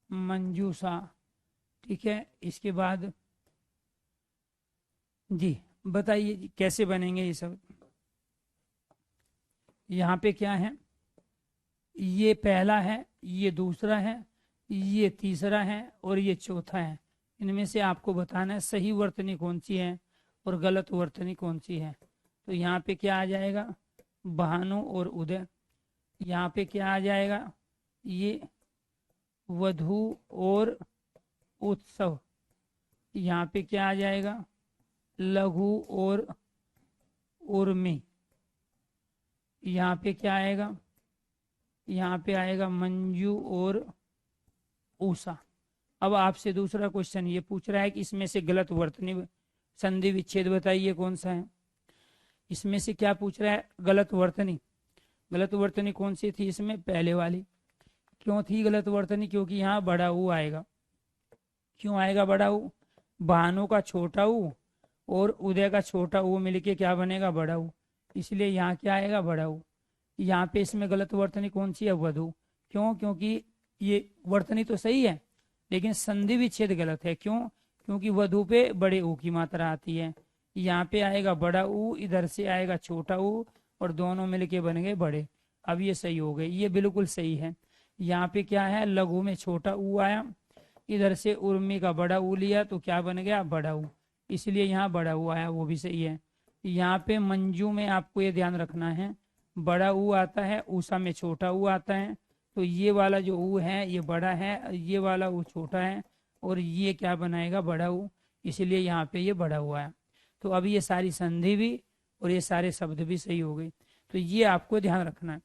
मंजूषा, ठीक है। इसके बाद जी बताइए कैसे बनेंगे ये सब। यहाँ पे क्या है, ये पहला है, ये दूसरा है, ये तीसरा है और ये चौथा है। इनमें से आपको बताना है सही वर्तनी कौन सी है और गलत वर्तनी कौन सी है। तो यहाँ पे क्या आ जाएगा भानु और उदय। यहाँ पे क्या आ जाएगा ये वधु और उत्सव। यहाँ पे क्या आ जाएगा लघु और उर्मी। यहाँ पे क्या आएगा, यहाँ पे आएगा मंजू और उषा। अब आपसे दूसरा क्वेश्चन ये पूछ रहा है कि इसमें से गलत वर्तनी संधि विच्छेद बताइए कौन सा है। इसमें से क्या पूछ रहा है, गलत वर्तनी। गलत वर्तनी कौन सी थी इसमें, पहले वाली। क्यों थी गलत वर्तनी, क्योंकि यहाँ बड़ा ऊ आएगा। क्यों आएगा बड़ा ऊ, भानु का छोटा ऊ और उदय का छोटा ऊ मिलके क्या बनेगा, बड़ा ऊ, इसलिए यहाँ क्या आएगा, बड़ा ऊ। यहाँ पे इसमें गलत वर्तनी कौन सी है, वधु। क्यों, क्योंकि ये वर्तनी तो सही है लेकिन संधि विच्छेद गलत है। क्यों, क्योंकि वधु पे बड़े ऊ की मात्रा आती है। यहाँ पे आएगा बड़ा ऊ, इधर से आएगा छोटा ऊ और दोनों मिलके बन गए बड़े। अब ये सही हो गए, ये बिल्कुल सही है। यहाँ पे क्या है, लघु में छोटा ऊ आया, इधर से उर्मी का बड़ा ऊ लिया तो क्या बन गया, बड़ा ऊ, इसलिए यहाँ बड़ा ऊ आया, वो भी सही है। यहाँ पे मंजू में आपको ये ध्यान रखना है, बड़ा ऊ आता है, ऊषा में छोटा ऊ आता है, तो ये वाला जो ऊ है ये बड़ा है, ये वाला ऊ छोटा है और ये क्या बनाएगा, बड़ा ऊ, इसलिए यहाँ पे ये बड़ा ऊ आया। तो अब ये सारी संधि भी और ये सारे शब्द भी सही हो गए। तो ये आपको ध्यान रखना है,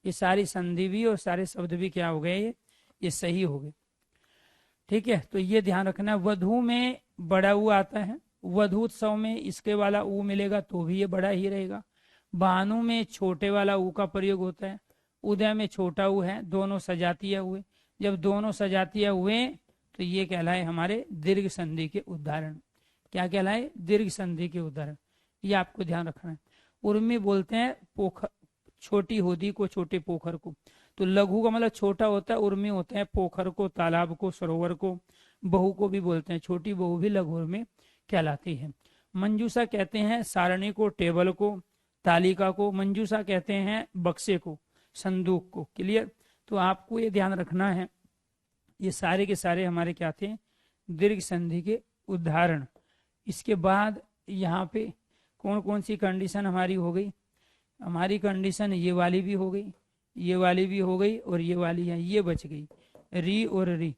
ये सारी संधि भी और सारे शब्द भी क्या हो गए, ये सही हो गए। ठीक है, तो ये ध्यान रखना। वधु में बड़ा ऊ आता है, वधूत्सव में इसके वाला ऊ मिलेगा तो भी ये बड़ा ही रहेगा। भानु में छोटे वाला ऊ का प्रयोग होता है, उदय में छोटा ऊ है, दोनों सजातीय हुए। जब दोनों सजातीय हुए तो ये कहलाए हमारे दीर्घ संधि के उदाहरण। क्या कहलाए, दीर्घ संधि के उदाहरण, ये आपको ध्यान रखना है। उर्मी बोलते हैं पोखर, छोटी होदी को, छोटे पोखर को। तो लघु का मतलब छोटा होता है, उर्मी होते हैं पोखर को, तालाब को, सरोवर को। बहू को भी बोलते हैं, छोटी बहू भी लघु उर्मी कहलाती है। मंजूषा कहते हैं सारणी को, टेबल को, तालिका को। मंजूषा कहते हैं बक्से को, संदूक को। क्लियर, तो आपको ये ध्यान रखना है, ये सारे के सारे हमारे क्या थे, दीर्घ संधि के उदाहरण। इसके बाद यहाँ पे कौन कौन सी कंडीशन हमारी हो गई, हमारी कंडीशन ये वाली भी हो गई, ये वाली भी हो गई और ये वाली है, ये बच गई, री और री।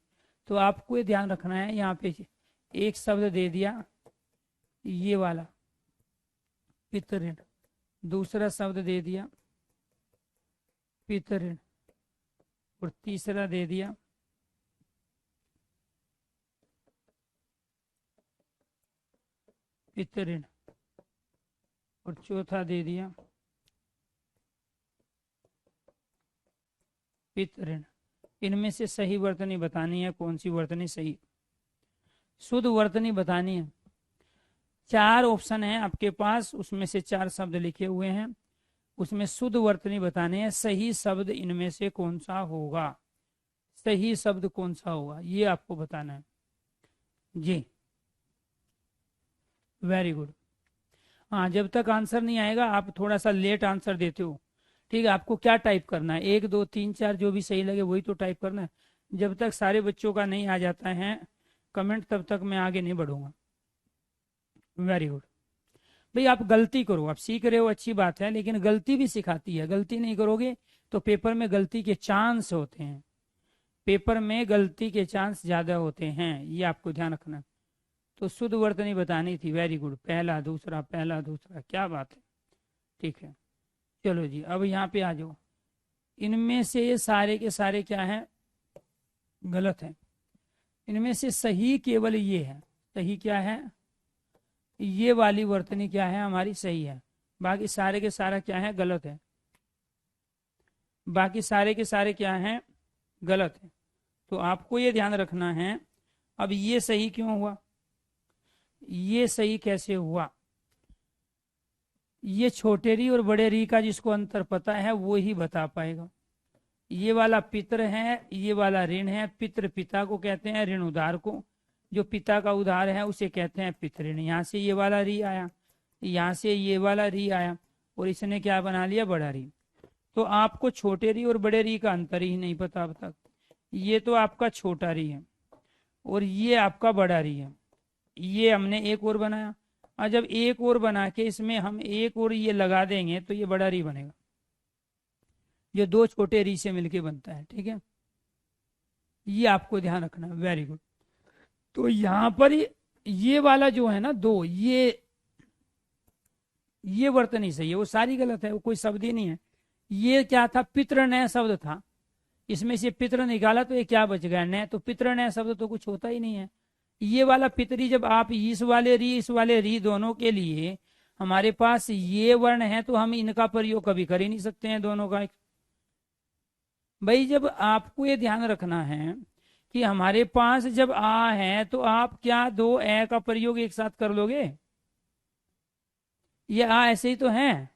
तो आपको ये ध्यान रखना है, यहाँ पे एक शब्द दे दिया ये वाला पितृण, दूसरा शब्द दे दिया पितृण और तीसरा दे दिया पितृण और चौथा दे दिया पितृण। इनमें से सही वर्तनी बतानी है, कौन सी वर्तनी सही, शुद्ध वर्तनी बतानी है। 4 ऑप्शन है आपके पास, उसमें से 4 शब्द लिखे हुए हैं, उसमें शुद्ध वर्तनी बताने हैं। सही शब्द इनमें से कौन सा होगा, सही शब्द कौन सा होगा, ये आपको बताना है जी। Very good. हाँ, जब तक आंसर नहीं आएगा, आप थोड़ा सा लेट आंसर देते हो, ठीक है। आपको क्या टाइप करना है, 1 2 3 4 जो भी सही लगे वही तो टाइप करना है। जब तक सारे बच्चों का नहीं आ जाता है कमेंट, तब तक मैं आगे नहीं बढ़ूंगा। Very good. भाई आप गलती करो, आप सीख रहे हो अच्छी बात है, लेकिन गलती भी सिखाती है। गलती नहीं करोगे तो पेपर में गलती के चांस होते हैं, पेपर में गलती के चांस ज्यादा होते हैं, ये आपको ध्यान रखना। तो शुद्ध वर्तनी बतानी थी, वेरी गुड, पहला दूसरा पहला दूसरा, क्या बात है, ठीक है। चलो जी, अब यहाँ पे आ जाओ। इनमें से सारे के सारे क्या है, गलत है। इनमें से सही केवल ये है, सही क्या है, ये वाली वर्तनी क्या है हमारी, सही है। बाकी सारे के सारा क्या है, गलत है। बाकी सारे के सारे क्या है, गलत है। तो आपको ये ध्यान रखना है। अब ये सही क्यों हुआ, ये सही कैसे हुआ, ये छोटे री और बड़े री का जिसको अंतर पता है वो ही बता पाएगा। ये वाला पितृ है, ये वाला ऋण है। पितृ पिता को कहते हैं, ऋण उधार को, जो पिता का उधार है उसे कहते हैं पितृण। यहाँ से ये वाला री आया, यहाँ से ये वाला री आया और इसने क्या बना लिया, बड़ा री। तो आपको छोटे री और बड़े री का अंतर ही नहीं पता अब तक। ये तो आपका छोटा री है और ये आपका बड़ा री है। ये हमने एक और बनाया, और जब एक और बना के इसमें हम एक और ये लगा देंगे तो ये बड़ा री बनेगा, जो 2 छोटे री से मिलके बनता है, ठीक है। ये आपको ध्यान रखना, वेरी गुड। तो यहां पर ये वाला जो है ना 2, ये वर्तनी सही है, वो सारी गलत है, वो कोई शब्द ही नहीं है। ये क्या था, पितृ नया शब्द था, इसमें से पितृ निकाला तो ये क्या बच गया, न, तो पितृ न शब्द तो कुछ होता ही नहीं है। ये वाला पितरी, जब आप इस वाले री दोनों के लिए हमारे पास ये वर्ण है तो हम इनका प्रयोग कभी कर ही नहीं सकते हैं दोनों का। भाई जब आपको ये ध्यान रखना है कि हमारे पास जब आ है तो आप क्या दो ए का प्रयोग एक साथ कर लोगे? ये आ ऐसे ही तो है,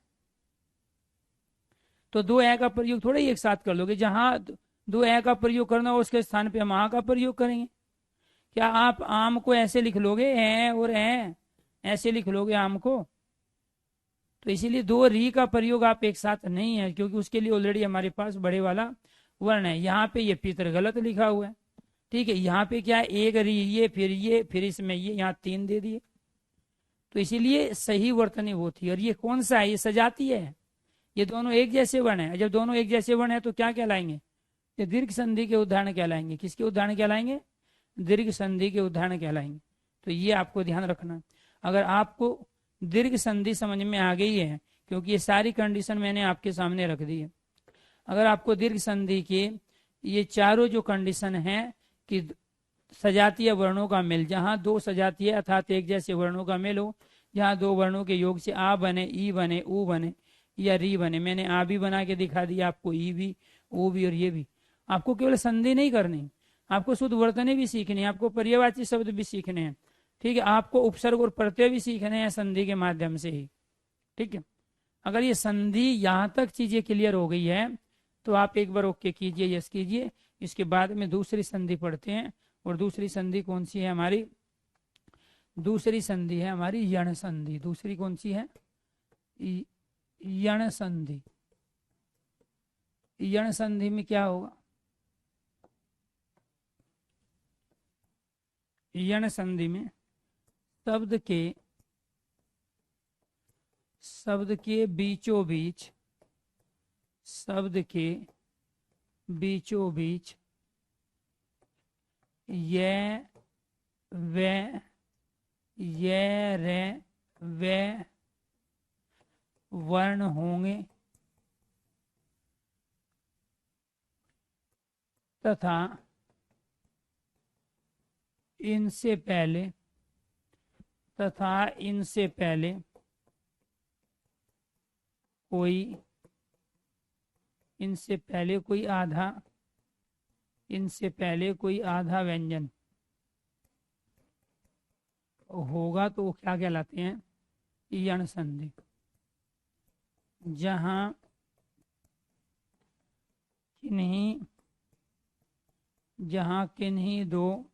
तो दो ए का प्रयोग थोड़ा ही एक साथ कर लोगे। जहां दो ए का प्रयोग करना हो उसके स्थान पे हम आ का प्रयोग करेंगे। क्या आप आम को ऐसे लिख लोगे ए और ए, ऐसे लिख लोगे आम को? तो इसीलिए दो री का प्रयोग आप एक साथ नहीं है, क्योंकि उसके लिए ऑलरेडी हमारे पास बड़े वाला वर्ण है। यहाँ पे ये पितर गलत लिखा हुआ है, ठीक है। यहाँ पे क्या है, एक री ये फिर इसमें ये, यहाँ 3 दे दिए, तो इसीलिए सही वर्तनी वो थी। और ये कौन सा है, ये सजाती है। ये दोनों एक जैसे वर्ण है, जब दोनों एक जैसे वर्ण है तो क्या कहलाएंगे? ये दीर्घ संधि के उदाहरण कहलाएंगे। किसके उदाहरण कहलाएंगे? दीर्घ संधि के उदाहरण कहलाएंगे। तो ये आपको ध्यान रखना। अगर आपको दीर्घ संधि समझ में आ गई है, क्योंकि ये सारी कंडीशन मैंने आपके सामने रख दी है, अगर आपको दीर्घ संधि के ये चारों जो कंडीशन है कि सजातीय वर्णों का मेल, जहां दो सजातीय अर्थात एक जैसे वर्णों का मेल हो, जहां दो वर्णों के योग से आ बने, ई बने, ऊ बने या री बने। मैंने आ भी बना के दिखा दिया आपको, ई भी, ऊ भी और ये भी। आपको केवल संधि नहीं करनी, आपको शुद्ध वर्तने भी सीखनी है, आपको पर्यायवाची शब्द भी सीखने हैं, ठीक है। आपको उपसर्ग और प्रत्यय भी सीखने हैं संधि के माध्यम से ही, ठीक है। अगर ये संधि यहाँ तक चीजें क्लियर हो गई है तो आप एक बार ओके कीजिए, यस कीजिए। इसके बाद में दूसरी संधि पढ़ते हैं। और दूसरी संधि कौन सी है हमारी? दूसरी संधि है हमारी यण संधि। दूसरी कौन सी है? यण संधि। यण संधि में क्या होगा? यण संधि में शब्द के बीचों बीच, शब्द के बीचों बीच ये वे, ये रे वे वर्ण होंगे तथा इनसे पहले कोई आधा व्यंजन होगा तो वो क्या कहलाते हैं? यण संधि। जहां किन्हीं दो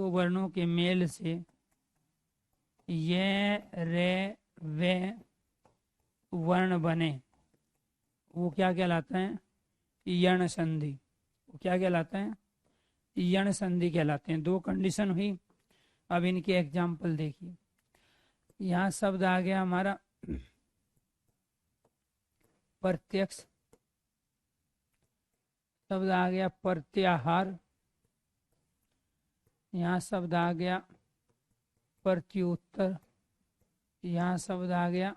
वर्णों के मेल से ये रे वे वर्ण बने, वो क्या कहलाता है? यण संधि। वो क्या कहलाता है? यण संधि कहलाते हैं। दो कंडीशन हुई। अब इनके एग्जाम्पल देखिए। यहाँ शब्द आ गया हमारा प्रत्यक्ष, शब्द आ गया प्रत्याहार, यहाँ शब्द आ गया प्रत्युत्तर, यहाँ शब्द आ गया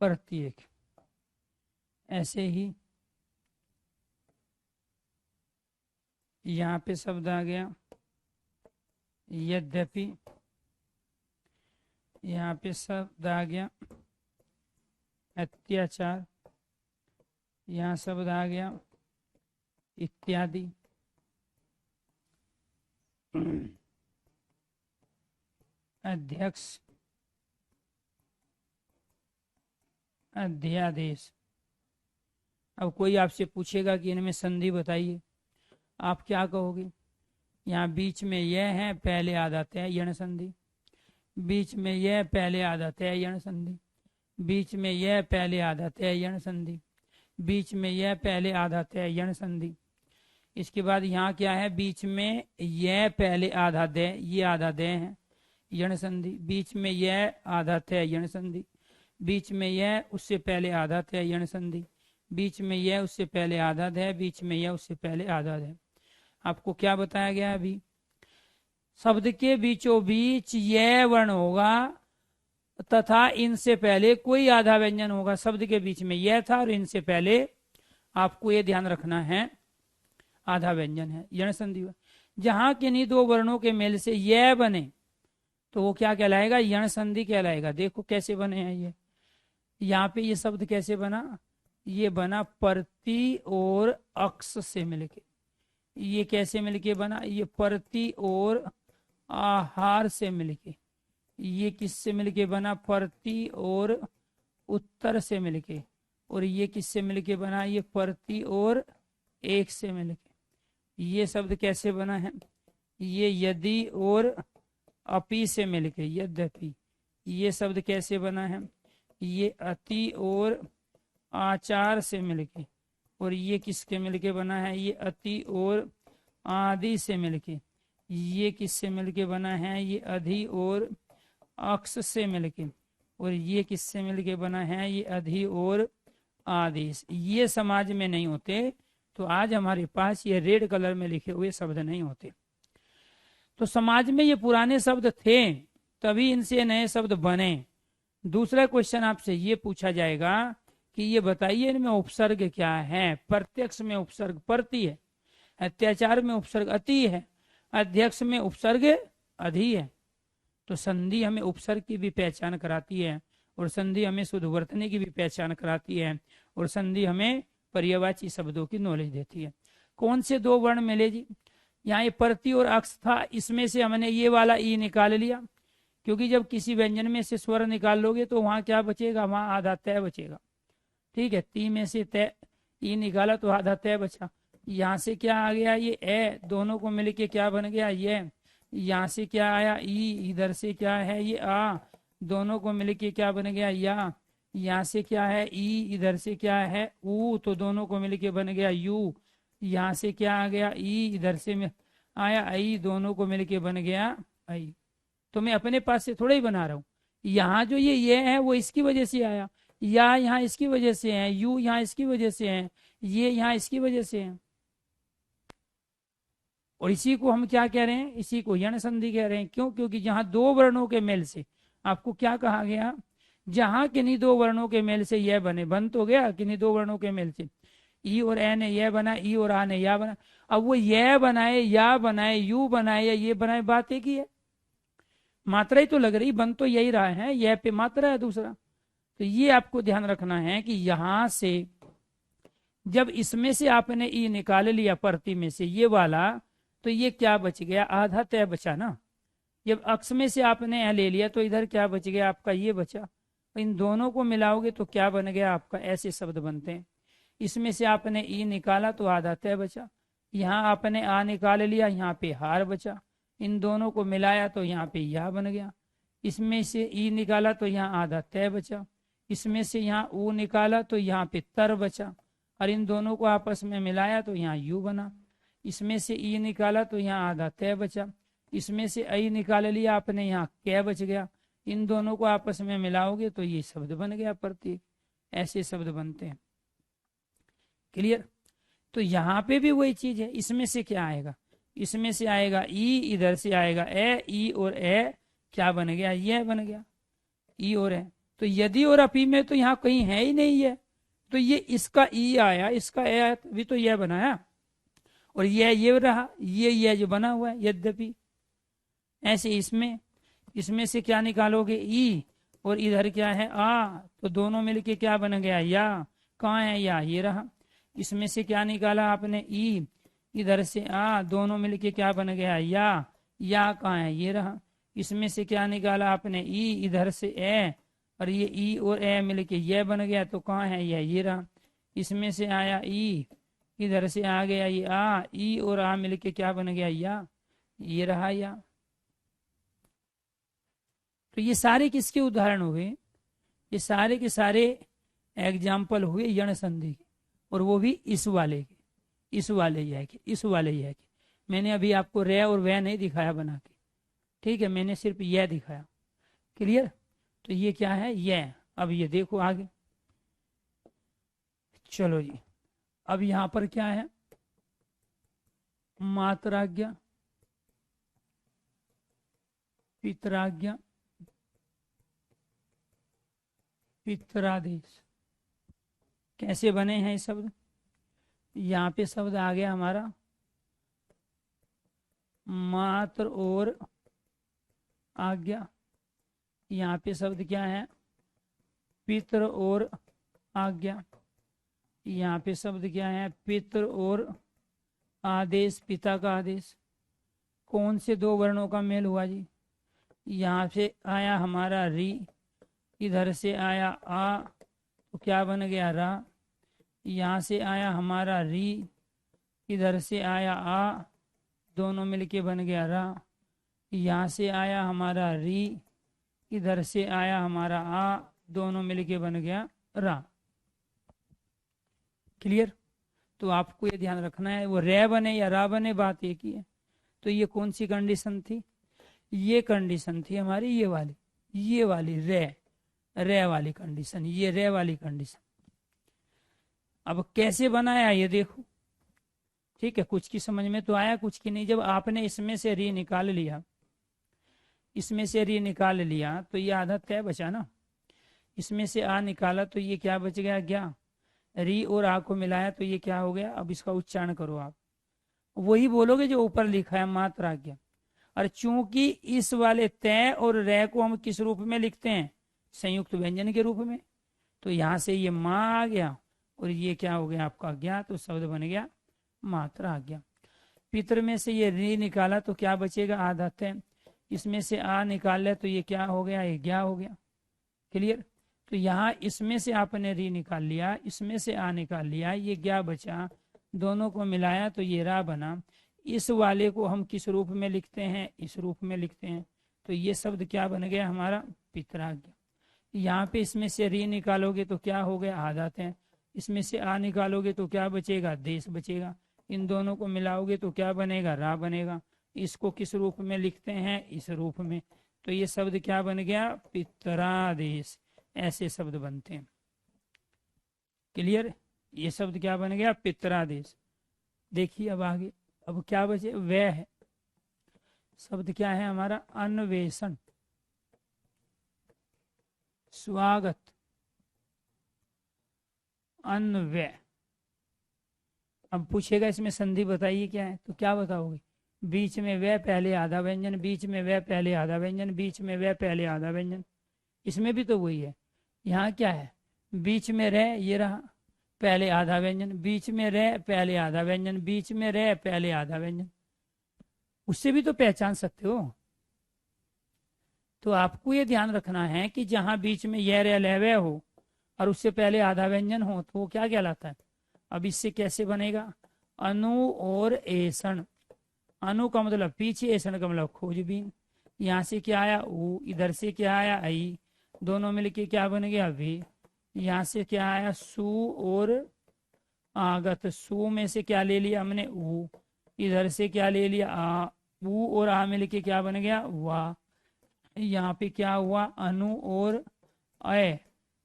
प्रत्येक। ऐसे ही यहाँ पे शब्द आ गया यद्यपि, यहाँ पे शब्द आ गया अत्याचार, यहाँ शब्द आ गया इत्यादि। अध्यक्ष, अध्यादेश। अब कोई आपसे पूछेगा कि इनमें संधि बताइए, आप क्या कहोगे? यहाँ बीच में यह है, पहले आ जाते हैं यण संधि। बीच में यह पहले आ जाते हैं यण संधि। बीच में यह पहले आ जाते हैं यण संधि। बीच में यह पहले आ जाते हैं यण संधि। इसके बाद यहाँ क्या है? बीच में यह पहले आधा दे, ये आधा दे है यण संधि। बीच में यह आधा थे यण संधि। बीच में यह उससे पहले आधा थे यण संधि। बीच में यह उससे पहले आधा है, बीच में यह उससे पहले आधा है। आपको क्या बताया गया अभी? शब्द के बीचों बीच यह वर्ण होगा तथा इनसे पहले कोई आधा व्यंजन होगा। शब्द के बीच में यह था और इनसे पहले आपको ये ध्यान रखना है आधा व्यंजन है, यण संधि हुआ। जहां किन्हीं दो वर्णों के मेल से यह बने तो वो क्या कहलाएगा, यण संधि कहलाएगा। देखो कैसे बने हैं ये, यहाँ पे ये शब्द कैसे बना, ये बना परती और अक्ष से मिलके। ये कैसे मिलके बना, ये परती और आहार से मिलके। ये किससे मिलके बना, परती और उत्तर से मिलके। और ये किससे मिलके बना, ये परती और एक से मिलके। ये शब्द कैसे बना है, ये यदि और अपि से मिलके, यद्यपि। ये शब्द कैसे बना है, ये अति और आचार से मिलके। और ये किसके मिलके बना है, ये अति और आदि से मिलके। ये किससे मिलके बना है, ये अधि और अक्ष से मिलके। और ये किससे मिलके बना है, ये अधि और आदेश। ये समाज में नहीं होते तो आज हमारे पास ये रेड कलर में लिखे हुए शब्द नहीं होते। तो समाज में ये पुराने शब्द थे, तभी इनसे नए शब्द बने। दूसरा क्वेश्चन आपसे ये पूछा जाएगा कि ये बताइए इनमें उपसर्ग क्या है। प्रत्यक्ष में उपसर्ग परति है, अत्याचार में उपसर्ग अति है, अध्यक्ष में उपसर्ग अधि है। तो संधि हमें उपसर्ग की भी पहचान कराती है, और संधि हमें शुद्ध वर्तनी की भी पहचान कराती है, और संधि हमें पर्यायवाची शब्दों की नॉलेज देती है। कौन से दो वर्ण मिले जी, यहाँ ये परति और अक्ष था, इसमें से हमने ये वाला ई निकाल लिया, क्योंकि जब किसी व्यंजन में से स्वर निकाल लोगे तो वहां क्या बचेगा, वहां आधा तय बचेगा। ठीक है, ती में से तय ई निकाला तो आधा तय बचा। यहाँ से क्या आ गया, ये ए, दोनों को मिलके क्या बन गया, ये। यहाँ से क्या आया ई, इधर से क्या है ये आ, दोनों को मिलके क्या बन गया या। यहाँ से क्या है ई, इधर से क्या है ऊ, तो दोनों को मिलके बन गया यू। यहाँ से क्या आ गया ई, इधर से आया आई, दोनों को मिलके बन गया आई। तो मैं अपने पास से थोड़ा ही बना रहा हूँ। यहाँ जो ये है वो इसकी वजह से आया, या यहाँ इसकी वजह से है, यू यहाँ इसकी वजह से है, ये यहाँ इसकी वजह से है। और इसी को हम क्या कह रहे हैं, इसी को यण संधि कह रहे हैं। क्यों, क्योंकि जहां दो वर्णों के मेल से, आपको क्या कहा गया, जहां किन्हीं दो वर्णों के मेल से यह बने, बन तो गया किन्हीं दो वर्णों के मेल से। ई और ए ने यह बना, ई और आ ने या बना। अब वो यह बनाए, या बनाए, यू बनाए या ये बनाए, बात एक ही है, मात्रा ही तो लग रही, बन तो यही रहा है, यह पे मात्रा है दूसरा। तो ये आपको ध्यान रखना है कि यहां से जब इसमें से आपने ई निकाल लिया परती में से ये वाला, तो ये क्या बच गया, आधा तय बचा ना। जब अक्ष में से आपने ए ले लिया तो इधर क्या बच गया आपका, ये बचा। इन दोनों को मिलाओगे तो क्या बन गया आपका, ऐसे शब्द बनते हैं। इसमें से आपने ई निकाला तो आधा तय बचा, यहाँ आपने आ निकाल लिया, यहाँ पे हार बचा। इन दोनों को मिलाया तो यहाँ पे या बन गया। इसमें से ई निकाला तो यहाँ आधा तय बचा, इसमें से यहाँ ऊ निकाला तो यहाँ पे तर बचा, और इन दोनों को आपस में मिलाया तो यहाँ यू बना। इसमें से ई निकाला तो यहाँ आधा तय बचा, इसमें से आई निकाल लिया आपने, यहाँ कै बच गया। इन दोनों को आपस में मिलाओगे तो ये शब्द बन गया प्रतीक। ऐसे शब्द बनते हैं। क्लियर। तो यहाँ पे भी वही चीज है, इसमें से क्या आएगा, इसमें से आएगा ई, इधर से आएगा ए, ई और ए क्या बन गया, यह बन गया, ई और ए। तो यदि और अपी में तो यहाँ कहीं है ही नहीं है, तो ये इसका ई आया, इसका ए आया, भी तो यह बनाया, और ये रहा, ये जो बना हुआ है यद्यपि। ऐसे इसमें से क्या निकालोगे ई, और इधर क्या है आ, तो दोनों मिलके क्या बन गया या। कहाँ है या, ये रहा। इसमें से क्या निकाला आपने ई, इधर से आ, दोनों मिलके क्या बन गया या कहाँ है, ये रहा। इसमें से क्या निकाला आपने ई, इधर से ए, और ये ई और ए मिलके यह बन गया, तो कहाँ है यह, ये रहा। इसमें से आया ई, इधर से आ गया ये आ, ई और आ मिलके क्या बन गया या, ये रहा या। तो ये सारे किसके उदाहरण हुए, ये सारे के सारे एग्जाम्पल हुए यण संधि के, और वो भी इस वाले के, इस वाले यह के, इस वाले यह के। मैंने अभी आपको रे और वह नहीं दिखाया बना के, ठीक है, मैंने सिर्फ यह दिखाया। क्लियर। तो ये क्या है, यह। अब ये देखो आगे, चलो जी। अब यहां पर क्या है, मात्राज्ञा, पितराज्ञा, पितरादेश। कैसे बने हैं ये शब्द? यहाँ पे शब्द आ गया हमारा मात्र और आज्ञा। यहाँ पे शब्द क्या है? पित्र और आज्ञा। यहाँ पे शब्द क्या है? पित्र और आदेश, पिता का आदेश। कौन से दो वर्णों का मेल हुआ जी? यहाँ से आया हमारा री, इधर से आया आ, तो क्या बन गया रा। यहाँ से आया हमारा री, इधर से आया आ, दोनों मिलके बन गया रा। यहाँ से आया हमारा री, इधर से आया हमारा आ, दोनों मिलके बन गया रा। क्लियर? तो आपको ये ध्यान रखना है, वो रे बने या रा बने, बात एक ही है। तो ये कौन सी कंडीशन थी? ये कंडीशन थी हमारी ये वाली रे वाली कंडीशन, ये रे वाली कंडीशन। अब कैसे बनाया ये देखो, ठीक है? कुछ की समझ में तो आया, कुछ की नहीं। जब आपने इसमें से री निकाल लिया, इसमें से री निकाल लिया तो ये आधा तय बचा ना। इसमें से आ निकाला तो ये क्या बच गया? ज्ञा। री और आ को मिलाया तो ये क्या हो गया? अब इसका उच्चारण करो आप, वही बोलोगे जो ऊपर लिखा है, मात्र आज्ञा। और चूंकि इस वाले तय और रे को हम किस रूप में लिखते हैं? संयुक्त व्यंजन के रूप में। तो यहां से ये माँ आ गया और ये क्या हो गया आपका? आज्ञा। तो शब्द बन गया मात्र आज्ञा। पितर में से ये री निकाला तो क्या बचेगा? आधा तय। इसमें से आ निकाल लिया तो ये क्या हो गया? ये ज्ञा हो गया। क्लियर? तो यहाँ इसमें से आपने री निकाल लिया, इसमें से आ निकाल लिया, ये ज्ञा बचा, दोनों को मिलाया तो ये रा बना। इस वाले को हम किस रूप में लिखते हैं? इस रूप में लिखते हैं। तो ये शब्द क्या बन गया हमारा? पितराज्ञा। यहाँ पे इसमें से री निकालोगे तो क्या हो गया? आधा तय। इसमें से आ निकालोगे तो क्या बचेगा? देश बचेगा। इन दोनों को मिलाओगे तो क्या बनेगा? रा बनेगा। इसको किस रूप में लिखते हैं? इस रूप में। तो ये शब्द क्या बन गया? पितरादेश। ऐसे शब्द बनते हैं। क्लियर? ये शब्द क्या बन गया? पितरादेश। देखिए अब आगे, अब क्या बचे? वह है शब्द क्या है हमारा? अन्वेषण, स्वागत, अन्वय। अब पूछेगा इसमें संधि बताइए क्या है, तो क्या बताओगे? बीच में वह, पहले आधा व्यंजन, बीच में वह, पहले आधा व्यंजन, बीच में वह, पहले आधा व्यंजन। इसमें भी तो वही है। यहाँ क्या है? बीच में रह, ये रहा, पहले आधा व्यंजन, बीच में रह, पहले आधा व्यंजन, बीच में रह, पहले आधा व्यंजन। उससे भी तो पहचान सकते हो। तो आपको ये ध्यान रखना है कि जहां बीच में यह रह लहवे हो और उससे पहले आधा व्यंजन हो तो वो क्या कहलाता है? अब इससे कैसे बनेगा? अनु और ऐसण। अनु का मतलब पीछे, ऐसण का मतलब खोजबीन। यहाँ से क्या आया? ऊ, इधर से क्या आया? आई, दोनों मिलके क्या बन गया? वे। यहाँ से क्या आया? सु और आगत। सु में से क्या ले लिया हमने? ऊ, इधर से क्या ले लिया? आ। ऊ और आ मिलके क्या बन गया? वाह। यहाँ पे क्या हुआ? अनु और अय।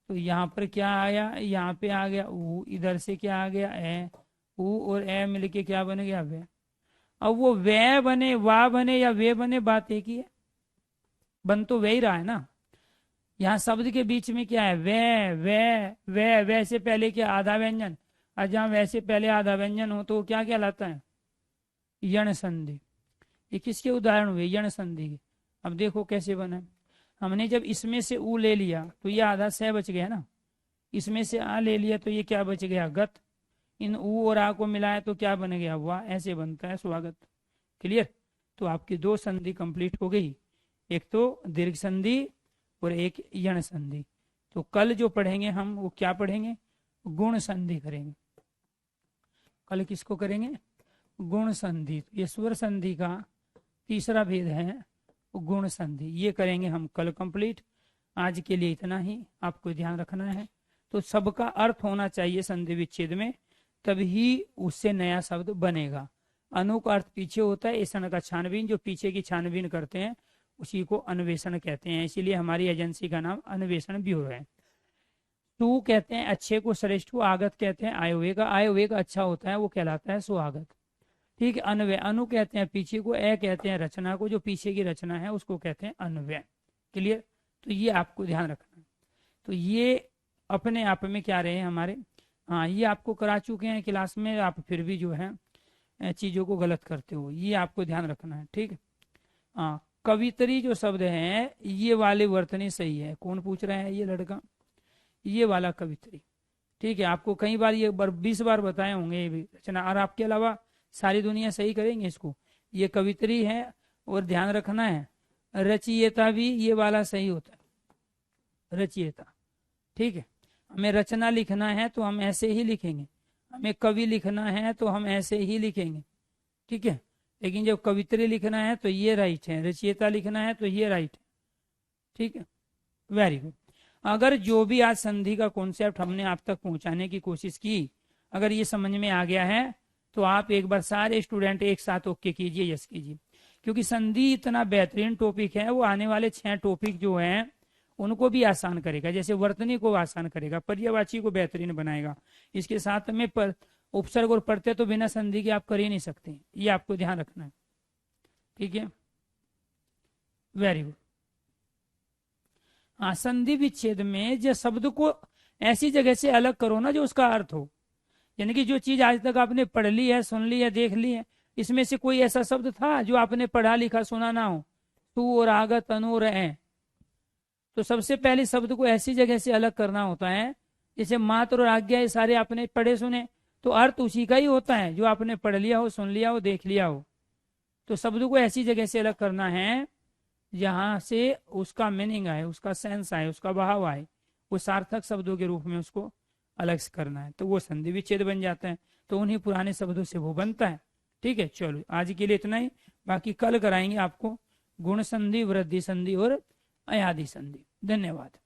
तो यहाँ पर क्या आया? यहाँ पे आ गया ऊ, इधर से क्या आ गया? ए। ऊ और ए मिलके क्या बन गया? वे। अब वो वे बने, वाह बने या वे बने, बात एक ही है। बन तो वे ही रहा है ना। यहाँ शब्द के बीच में क्या है? वे से पहले क्या? आधा व्यंजन। और जहाँ वैसे पहले आधा व्यंजन हो तो क्या कहलाता है? यण संधि। ये किसके उदाहरण हुए? यण संधि के। अब देखो कैसे बना। हमने जब इसमें से ऊ ले लिया तो ये आधा सह बच गया ना। इसमें से आ ले लिया तो ये क्या बच गया? गत। इन ऊ और आ को मिलाया तो क्या बन गया? वाह। ऐसे बनता है स्वागत। क्लियर? तो आपकी दो संधि कंप्लीट हो गई, एक तो दीर्घ संधि और एक यण संधि। तो कल जो पढ़ेंगे हम वो क्या पढ़ेंगे? गुण संधि करेंगे। कल किसको करेंगे? गुण संधि। ये स्वर संधि का तीसरा भेद है, गुण संधि। ये करेंगे हम कल कंप्लीट। आज के लिए इतना ही, आपको ध्यान रखना है। तो सबका अर्थ होना चाहिए संधि विच्छेद में, तभी उससे नया शब्द बनेगा। अनु का अर्थ पीछे होता है, ऐसा का छानबीन, जो पीछे की छानबीन करते हैं उसी को अन्वेषण कहते हैं। इसीलिए हमारी एजेंसी का नाम अन्वेषण ब्यूरो है। तू कहते हैं अच्छे को, श्रेष्ठ को। आगत कहते हैं आयव्यय का, आयव्यय का अच्छा होता है वो कहलाता है स्वागत। ठीक है। अन्वय, अनु कहते हैं पीछे को, ए कहते हैं रचना को, जो पीछे की रचना है उसको कहते हैं अन्वय। क्लियर? तो ये आपको ध्यान रखना। तो ये अपने आप में क्या रहे हमारे। हाँ, ये आपको करा चुके हैं क्लास में, आप फिर भी जो है चीजों को गलत करते हो, ये आपको ध्यान रखना है, ठीक है। हाँ, कवितरी जो शब्द है ये वाले वर्तनी सही है। कौन पूछ रहा है? ये लड़का, ये वाला कवितरी, ठीक है। आपको कई बार ये 20 बार बताए होंगे ये भी रचना, और आपके अलावा सारी दुनिया सही करेंगे इसको। ये कवितरी है, और ध्यान रखना है रचयिता भी ये वाला सही होता है, रचयिता, ठीक है। हमें रचना लिखना है तो हम ऐसे ही लिखेंगे, हमें कवि लिखना है तो हम ऐसे ही लिखेंगे, ठीक है। लेकिन जब कवित्री लिखना है तो ये राइट है, रचयिता लिखना है तो ये राइट है, ठीक है। Very good. अगर जो भी आज संधि का कॉन्सेप्ट हमने आप तक पहुंचाने की कोशिश की, अगर ये समझ में आ गया है तो आप एक बार सारे स्टूडेंट एक साथ ओके कीजिए, यस कीजिए। क्योंकि संधि इतना बेहतरीन टॉपिक है, वो आने वाले 6 टॉपिक जो हैं उनको भी आसान करेगा। जैसे वर्तनी को आसान करेगा, पर्यायवाची को बेहतरीन बनाएगा। इसके साथ में उपसर्ग और प्रत्यय तो बिना संधि के आप कर ही नहीं सकते, ये आपको ध्यान रखना है, ठीक है। Very good. हाँ, संधि विच्छेद में जो शब्द को ऐसी जगह से अलग करो ना जो उसका अर्थ हो। यानी कि जो चीज आज तक आपने पढ़ ली है, सुन ली है, देख ली है, इसमें से कोई ऐसा शब्द था जो आपने पढ़ा लिखा सुना ना हो, तू और आग तनु और है, तो सबसे पहले शब्द को ऐसी जगह से अलग करना होता है। जैसे मात्र और आज्ञा, ये सारे आपने पढ़े सुने, तो अर्थ उसी का ही होता है जो आपने पढ़ लिया हो, सुन लिया हो, देख लिया हो। तो शब्द को ऐसी जगह से अलग करना है जहां से उसका मीनिंग आए, उसका सेंस आए, उसका भाव आए, वो सार्थक शब्दों के रूप में उसको अलग से करना है, तो वो संधि विच्छेद बन जाता है। तो उन्हीं पुराने शब्दों से वो बनता है, ठीक है। चलो आज के लिए इतना ही, बाकी कल कराएंगे आपको गुण संधि, वृद्धि संधि और अयादि संधि। धन्यवाद।